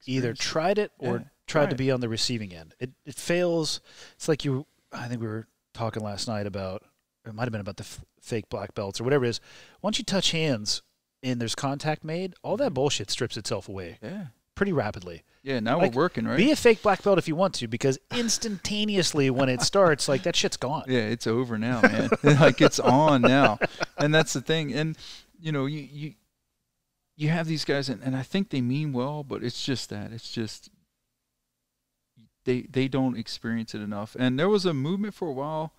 either tried it or tried to be on the receiving end. It fails. It's like I think we were talking last night about, it might have been about the fake black belts or whatever it is. Once you touch hands and there's contact made, all that bullshit strips itself away. Yeah. Pretty rapidly. Yeah, now we're working, right? Be a fake black belt if you want to, because instantaneously when it starts, like, that shit's gone. Yeah, it's over now, man. Like, it's on now. And that's the thing. And, you know, you have these guys, and I think they mean well, but it's just that. It's just they don't experience it enough. And there was a movement for a while,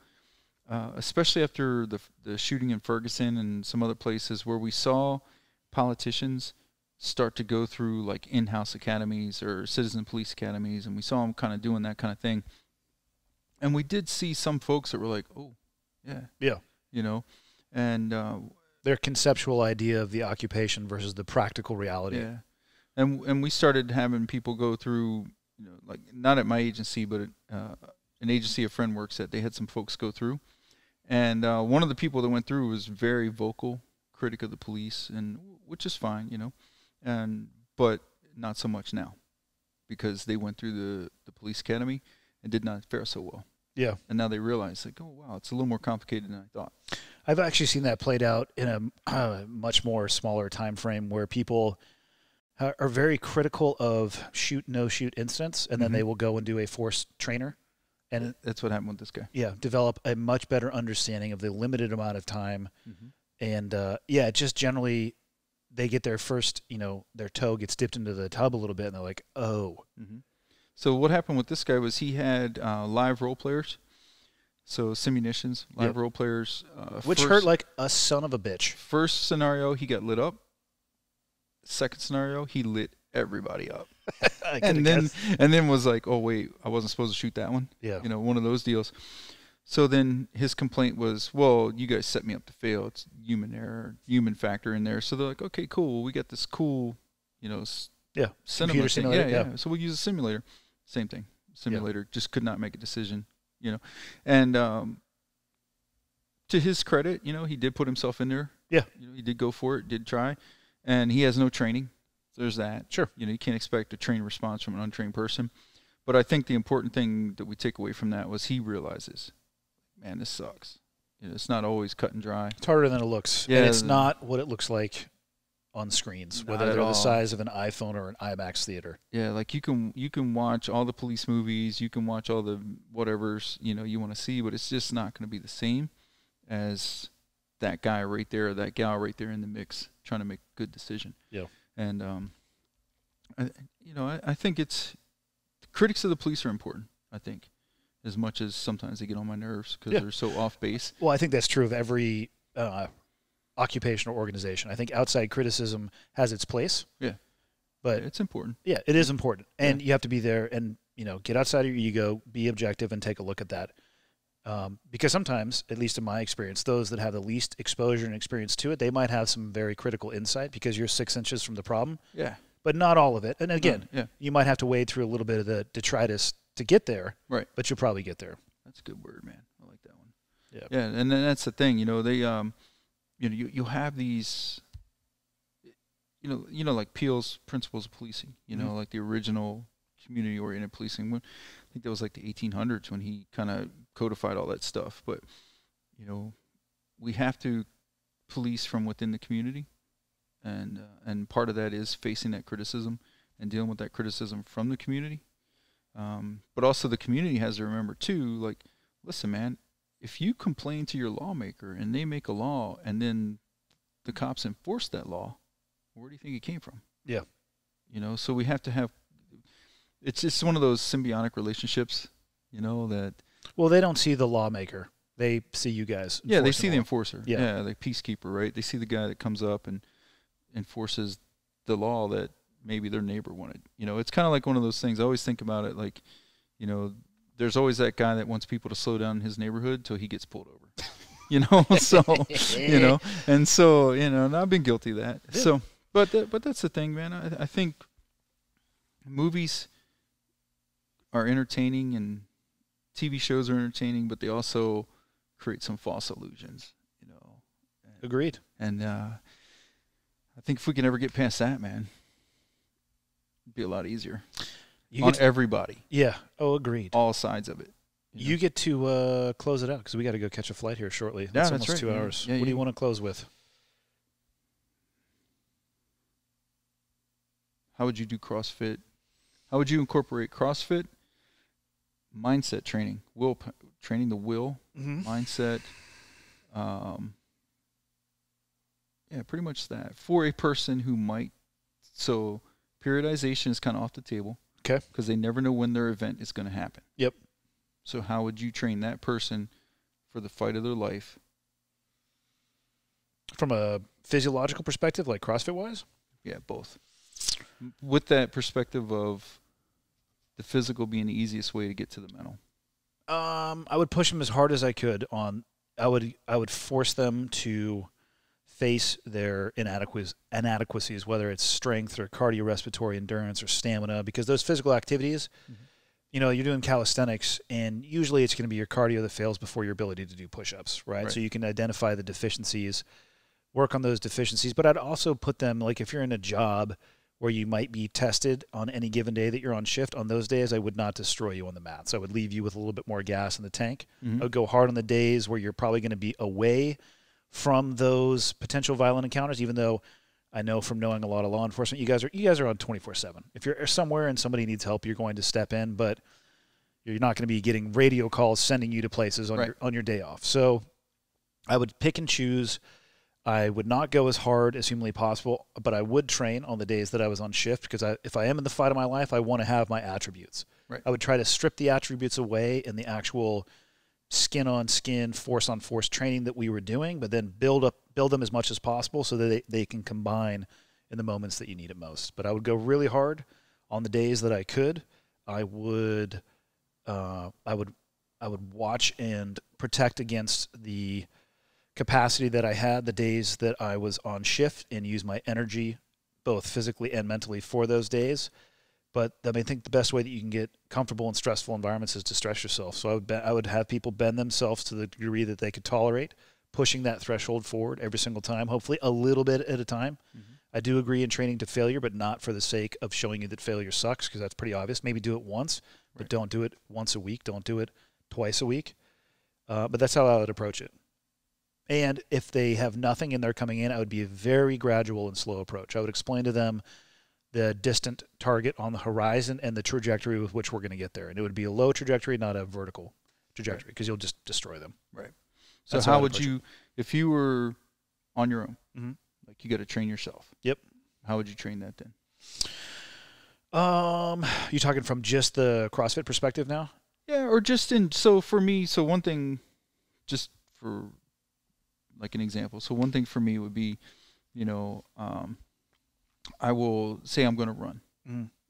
especially after the shooting in Ferguson and some other places, where we saw politicians start to go through like in-house academies or citizen police academies, and we saw them kind of doing that kind of thing. And we did see some folks that were like, oh, yeah, you know, and their conceptual idea of the occupation versus the practical reality. Yeah, and we started having people go through, you know, like not at my agency, but an agency a friend works at. They had some folks go through, and one of the people that went through was very vocal critic of the police, and which is fine, you know. But not so much now, because they went through the police academy and did not fare so well. Yeah. And now they realize, like, oh, wow, it's a little more complicated than I thought. I've actually seen that played out in a much more smaller time frame, where people are very critical of shoot, no shoot incidents, and then they will go and do a force trainer. And that's what happened with this guy. Yeah. Develop a much better understanding of the limited amount of time. And just generally, they get their first, you know, their toe gets dipped into the tub a little bit, and they're like, oh. So what happened with this guy was he had live role players, so simunitions, live role players. Which hurt like a son of a bitch. First scenario, he got lit up. Second scenario, he lit everybody up. and then was like, oh, wait, I wasn't supposed to shoot that one. Yeah. You know, one of those deals. So then his complaint was, well, you guys set me up to fail. It's human error, human factor in there. So they're like, okay, cool. We got this cool, you know, computer simulator. Yeah. So we'll use a simulator. Same thing. Simulator just could not make a decision, you know. And to his credit, you know, he did put himself in there. Yeah. You know, he did go for it, did try. And he has no training. So there's that. Sure. You know, you can't expect a trained response from an untrained person. But I think the important thing that we take away from that was he realizes, man, this sucks. You know, it's not always cut and dry. It's harder than it looks. Yeah, and it's not what it looks like on screens, whether they're the size of an iPhone or an IMAX theater. Yeah, like you can watch all the police movies, you can watch all the whatevers, you know, you want to see, but it's just not going to be the same as that guy right there or that gal right there in the mix trying to make a good decision. Yeah. And I think it's critics of the police are important, I think, as much as sometimes they get on my nerves because they're so off base. Well, I think that's true of every occupational organization. I think outside criticism has its place. Yeah. But it's important. Yeah, it is important. And you have to be there and, you know, get outside of your ego, be objective, and take a look at that. Because sometimes, at least in my experience, those that have the least exposure and experience to it, they might have some very critical insight because you're 6 inches from the problem. Yeah. But not all of it. And again, you might have to wade through a little bit of the detritus to get there. Right. But you'll probably get there. That's a good word, man. I like that one. Yeah. Yeah, and then that's the thing, you know, they you know, you have these you know, like Peel's principles of policing, you know, like the original community oriented policing. I think that was like the 1800s when he kind of codified all that stuff. But you know, we have to police from within the community, and part of that is facing that criticism and dealing with that criticism from the community. But also the community has to remember too, like, listen, man, if you complain to your lawmaker and they make a law and then the cops enforce that law, where do you think it came from? Yeah. You know, so we have to have, it's just one of those symbiotic relationships, you know, that. Well, they don't see the lawmaker. They see you guys. Yeah, they see the enforcer. Yeah, the peacekeeper, right? They see the guy that comes up and enforces the law that maybe their neighbor wanted. You know, it's kind of like one of those things. I always think about it like, you know, there's always that guy that wants people to slow down in his neighborhood till he gets pulled over. You know, so, you know, and so, you know, and I've been guilty of that. Yeah. So, but that's the thing, man. I think movies are entertaining and TV shows are entertaining, but they also create some false illusions, you know. Agreed. And I think if we can ever get past that, man, it'd be a lot easier on everybody. Yeah. Oh, agreed. All sides of it. You get to close it out because we got to go catch a flight here shortly. That's almost right. 2 hours. Yeah, what do you want to close with? How would you do CrossFit? How would you incorporate CrossFit? Mindset training, training the will, mindset. Yeah, pretty much that for a person who might. So periodization is kind of off the table. Okay. Because they never know when their event is going to happen. Yep. So how would you train that person for the fight of their life? From a physiological perspective, like CrossFit wise? Yeah, both. With that perspective of the physical being the easiest way to get to the mental. I would push them as hard as I could on. I would force them to face their inadequacies, whether it's strength or cardiorespiratory endurance or stamina, because those physical activities, you know, you're doing calisthenics, and usually it's going to be your cardio that fails before your ability to do push-ups, right? So you can identify the deficiencies, work on those deficiencies, but I'd also put them, like if you're in a job where you might be tested on any given day that you're on shift, on those days I would not destroy you on the mats. I would leave you with a little bit more gas in the tank. I would go hard on the days where you're probably going to be away from those potential violent encounters, even though I know from knowing a lot of law enforcement, you guys are on 24/7. If you're somewhere and somebody needs help, you're going to step in, but you're not going to be getting radio calls sending you to places on your day off. So I would pick and choose. I would not go as hard as humanly possible, but I would train on the days that I was on shift because if I am in the fight of my life, I want to have my attributes. Right. I would try to strip the attributes away in the actual skin-on-skin, force-on-force training that we were doing, but then build them as much as possible so that they can combine in the moments that you need it most. But I would go really hard on the days that I could. I would watch and protect against the capacity that I had the days that I was on shift and use my energy both physically and mentally for those days. But I think the best way that you can get comfortable in stressful environments is to stress yourself. So I would have people bend themselves to the degree that they could tolerate, pushing that threshold forward every single time, hopefully a little bit at a time. I do agree in training to failure, but not for the sake of showing you that failure sucks, because that's pretty obvious. Maybe do it once, but don't do it once a week. Don't do it twice a week. But that's how I would approach it. And if they have nothing and they're coming in, I would be a very gradual and slow approach. I would explain to them the distant target on the horizon and the trajectory with which we're going to get there. And it would be a low trajectory, not a vertical trajectory, because you'll just destroy them. Right. So how would you, if you were on your own, like you got to train yourself. Yep. How would you train that then? You talking from just the CrossFit perspective now? Yeah, or just so for me, so one thing, just for like an example. So one thing for me would be, you know, I will say I'm going to run,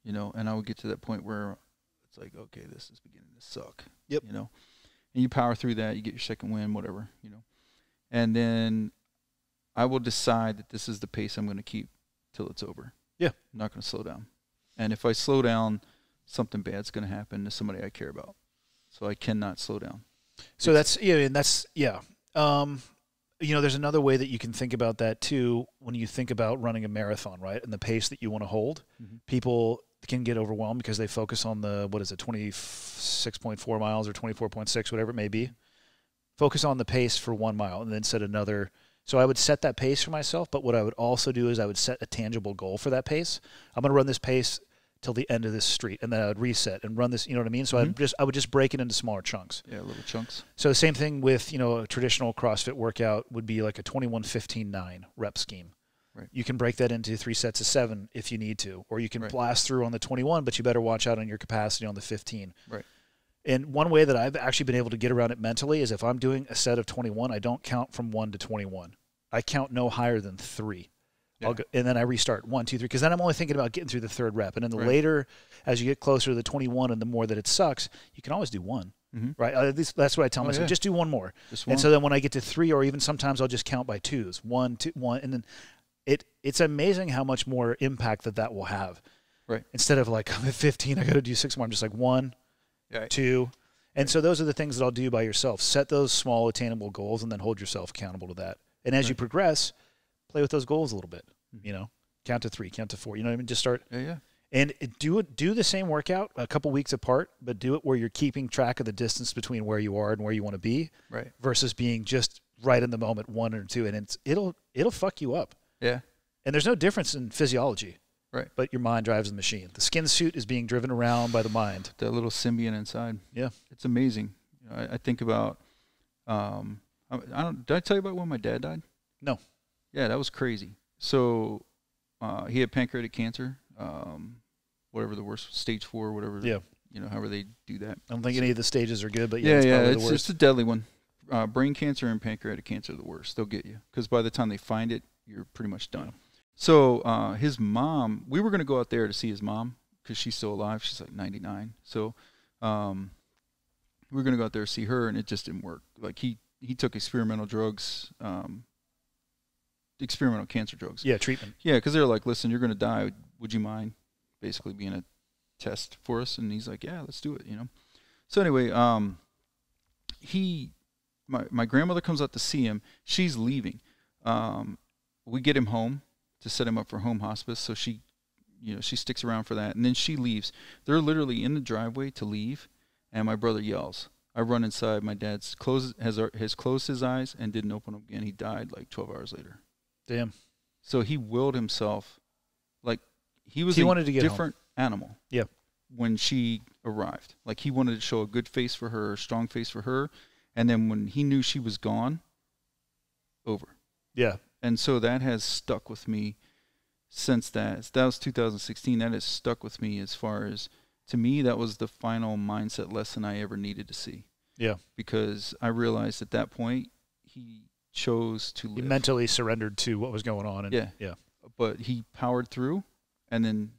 you know, and I would get to that point where it's like, okay, this is beginning to suck. Yep. You know, and you power through that, you get your second win, whatever, you know, and then I will decide that this is the pace I'm going to keep till it's over. Yeah. I'm not going to slow down. And if I slow down, something bad's going to happen to somebody I care about. So I cannot slow down. So you know, there's another way that you can think about that too when you think about running a marathon, right? And the pace that you want to hold. People can get overwhelmed because they focus on the, 26.4 miles or 24.6, whatever it may be. focus on the pace for 1 mile and then set another. So I would set that pace for myself, but what I would also do is I would set a tangible goal for that pace. I'm going to run this pace till the end of this street, and then I would reset and run this, you know what I mean? So I would just break it into smaller chunks. Yeah, little chunks. So the same thing with, a traditional CrossFit workout would be like a 21-15-9 rep scheme. Right. You can break that into 3 sets of 7 if you need to, or you can blast through on the 21, but you better watch out on your capacity on the 15. Right. And one way that I've actually been able to get around it mentally is if I'm doing a set of 21, I don't count from 1 to 21. I count no higher than 3. Yeah. And then I restart 1, 2, 3, because then I'm only thinking about getting through the 3rd rep. And then the later, as you get closer to the 21 and the more that it sucks, you can always do 1, right? At least that's what I tell myself. Just do 1 more. And so then when I get to 3, or even sometimes I'll just count by 2s, 1, 2, 1, and then it's amazing how much more impact that will have. Right. Instead of like, I'm at 15, I got to do 6 more. I'm just like 1, 2. And so those are the things that I'll do by yourself. Set those small attainable goals and then hold yourself accountable to that. And as you progress, play with those goals a little bit, count to 3, count to 4, you know what I mean? Just start. Yeah. And do the same workout a couple weeks apart, but do it where you're keeping track of the distance between where you are and where you want to be versus being just right in the moment, 1 or 2. And it'll fuck you up. Yeah. And there's no difference in physiology. Right. But your mind drives the machine. The skin suit is being driven around by the mind. That little symbiont inside. Yeah. It's amazing. I think about, did I tell you about when my dad died? No. Yeah, that was crazy. So he had pancreatic cancer, whatever the worst, stage 4, whatever. Yeah. However they do that. I don't think any of the stages are good, but it's a deadly one. Brain cancer and pancreatic cancer are the worst. They'll get you because by the time they find it, you're pretty much done. So his mom, we were going to go out there to see his mom because she's still alive. She's like 99. So we were going to go out there to see her, and it just didn't work. Like he took experimental drugs, experimental cancer drugs. Yeah, treatment. Yeah, because they're like, listen, you're going to die. Would you mind basically being a test for us? And he's like, yeah, let's do it, So anyway, my grandmother comes out to see him. She's leaving. We get him home to set him up for home hospice. So she sticks around for that. And then she leaves. They're literally in the driveway to leave. And my brother yells. I run inside. My dad's has closed his eyes and didn't open them again. He died like 12 hours later. Damn. So he willed himself. Like he wanted to get different home. Animal. Yeah. When she arrived. Like he wanted to show a good face for her, a strong face for her. And then when he knew she was gone, over. Yeah. And so that has stuck with me since that. That was 2016. That has stuck with me as far as, to me, that was the final mindset lesson I ever needed to see. Yeah. Because I realized at that point, he chose to live. He mentally surrendered to what was going on. And, yeah. But he powered through, and then,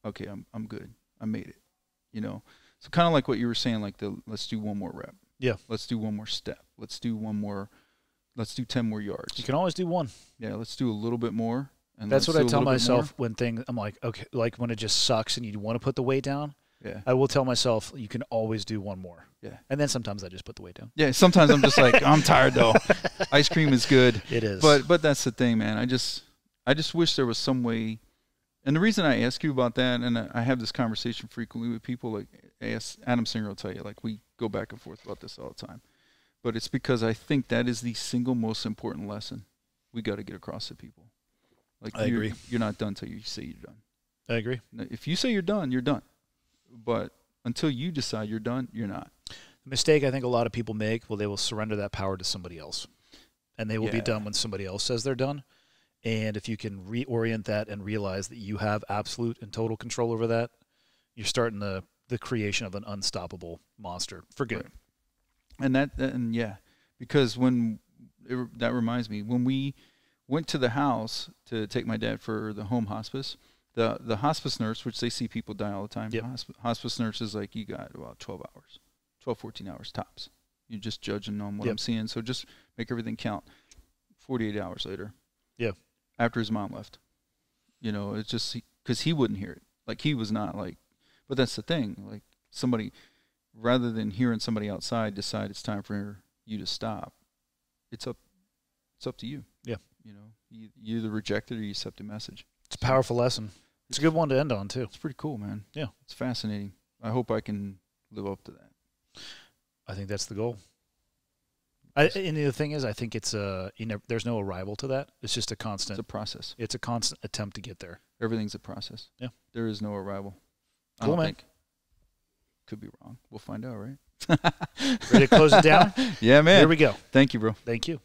okay, I'm good. I made it. So kind of like what you were saying, like let's do 1 more rep. Yeah. Let's do 1 more step. Let's do 10 more yards. You can always do 1. Yeah, let's do a little bit more. And that's what I tell myself when I'm like, okay, like when it just sucks and you want to put the weight down. Yeah. I will tell myself you can always do 1 more. Yeah. And then sometimes I just put the weight down. Yeah, sometimes I'm just like, I'm tired though. Ice cream is good. It is. But that's the thing, man. I just wish there was some way. And the reason I ask you about that, and I have this conversation frequently with people, like Adam Singer will tell you, like we go back and forth about this all the time. But it's because I think that is the single most important lesson we got to get across to people. Like I agree. You're not done until you say you're done. I agree. If you say you're done, you're done. But until you decide you're done, you're not. The mistake I think a lot of people make, they will surrender that power to somebody else. And they will be done when somebody else says they're done. And if you can reorient that and realize that you have absolute and total control over that, you're starting the creation of an unstoppable monster for good. Right. And because that reminds me, when we went to the house to take my dad for the home hospice, the hospice nurse, which they see people die all the time, hospice nurse is like, you got about 12 hours, 12, 14 hours tops. You're just judging on what I'm seeing. So just make everything count. 48 hours later. Yeah. After his mom left. It's just because he wouldn't hear it. Like he was not like, but that's the thing. Like somebody, rather than hearing somebody outside decide it's time for you to stop, it's up to you. Yeah. You either reject it or you accept the message. It's a powerful lesson. It's a good one to end on too. It's pretty cool, man. Yeah. It's fascinating. I hope I can live up to that. I think that's the goal. And the thing is, I think it's there's no arrival to that. It's just a constant. It's a process. It's a constant attempt to get there. Everything's a process. Yeah. There is no arrival. Cool, man. Think. Could be wrong. We'll find out, right? Ready to close it down? Yeah, man. Here we go. Thank you, bro. Thank you.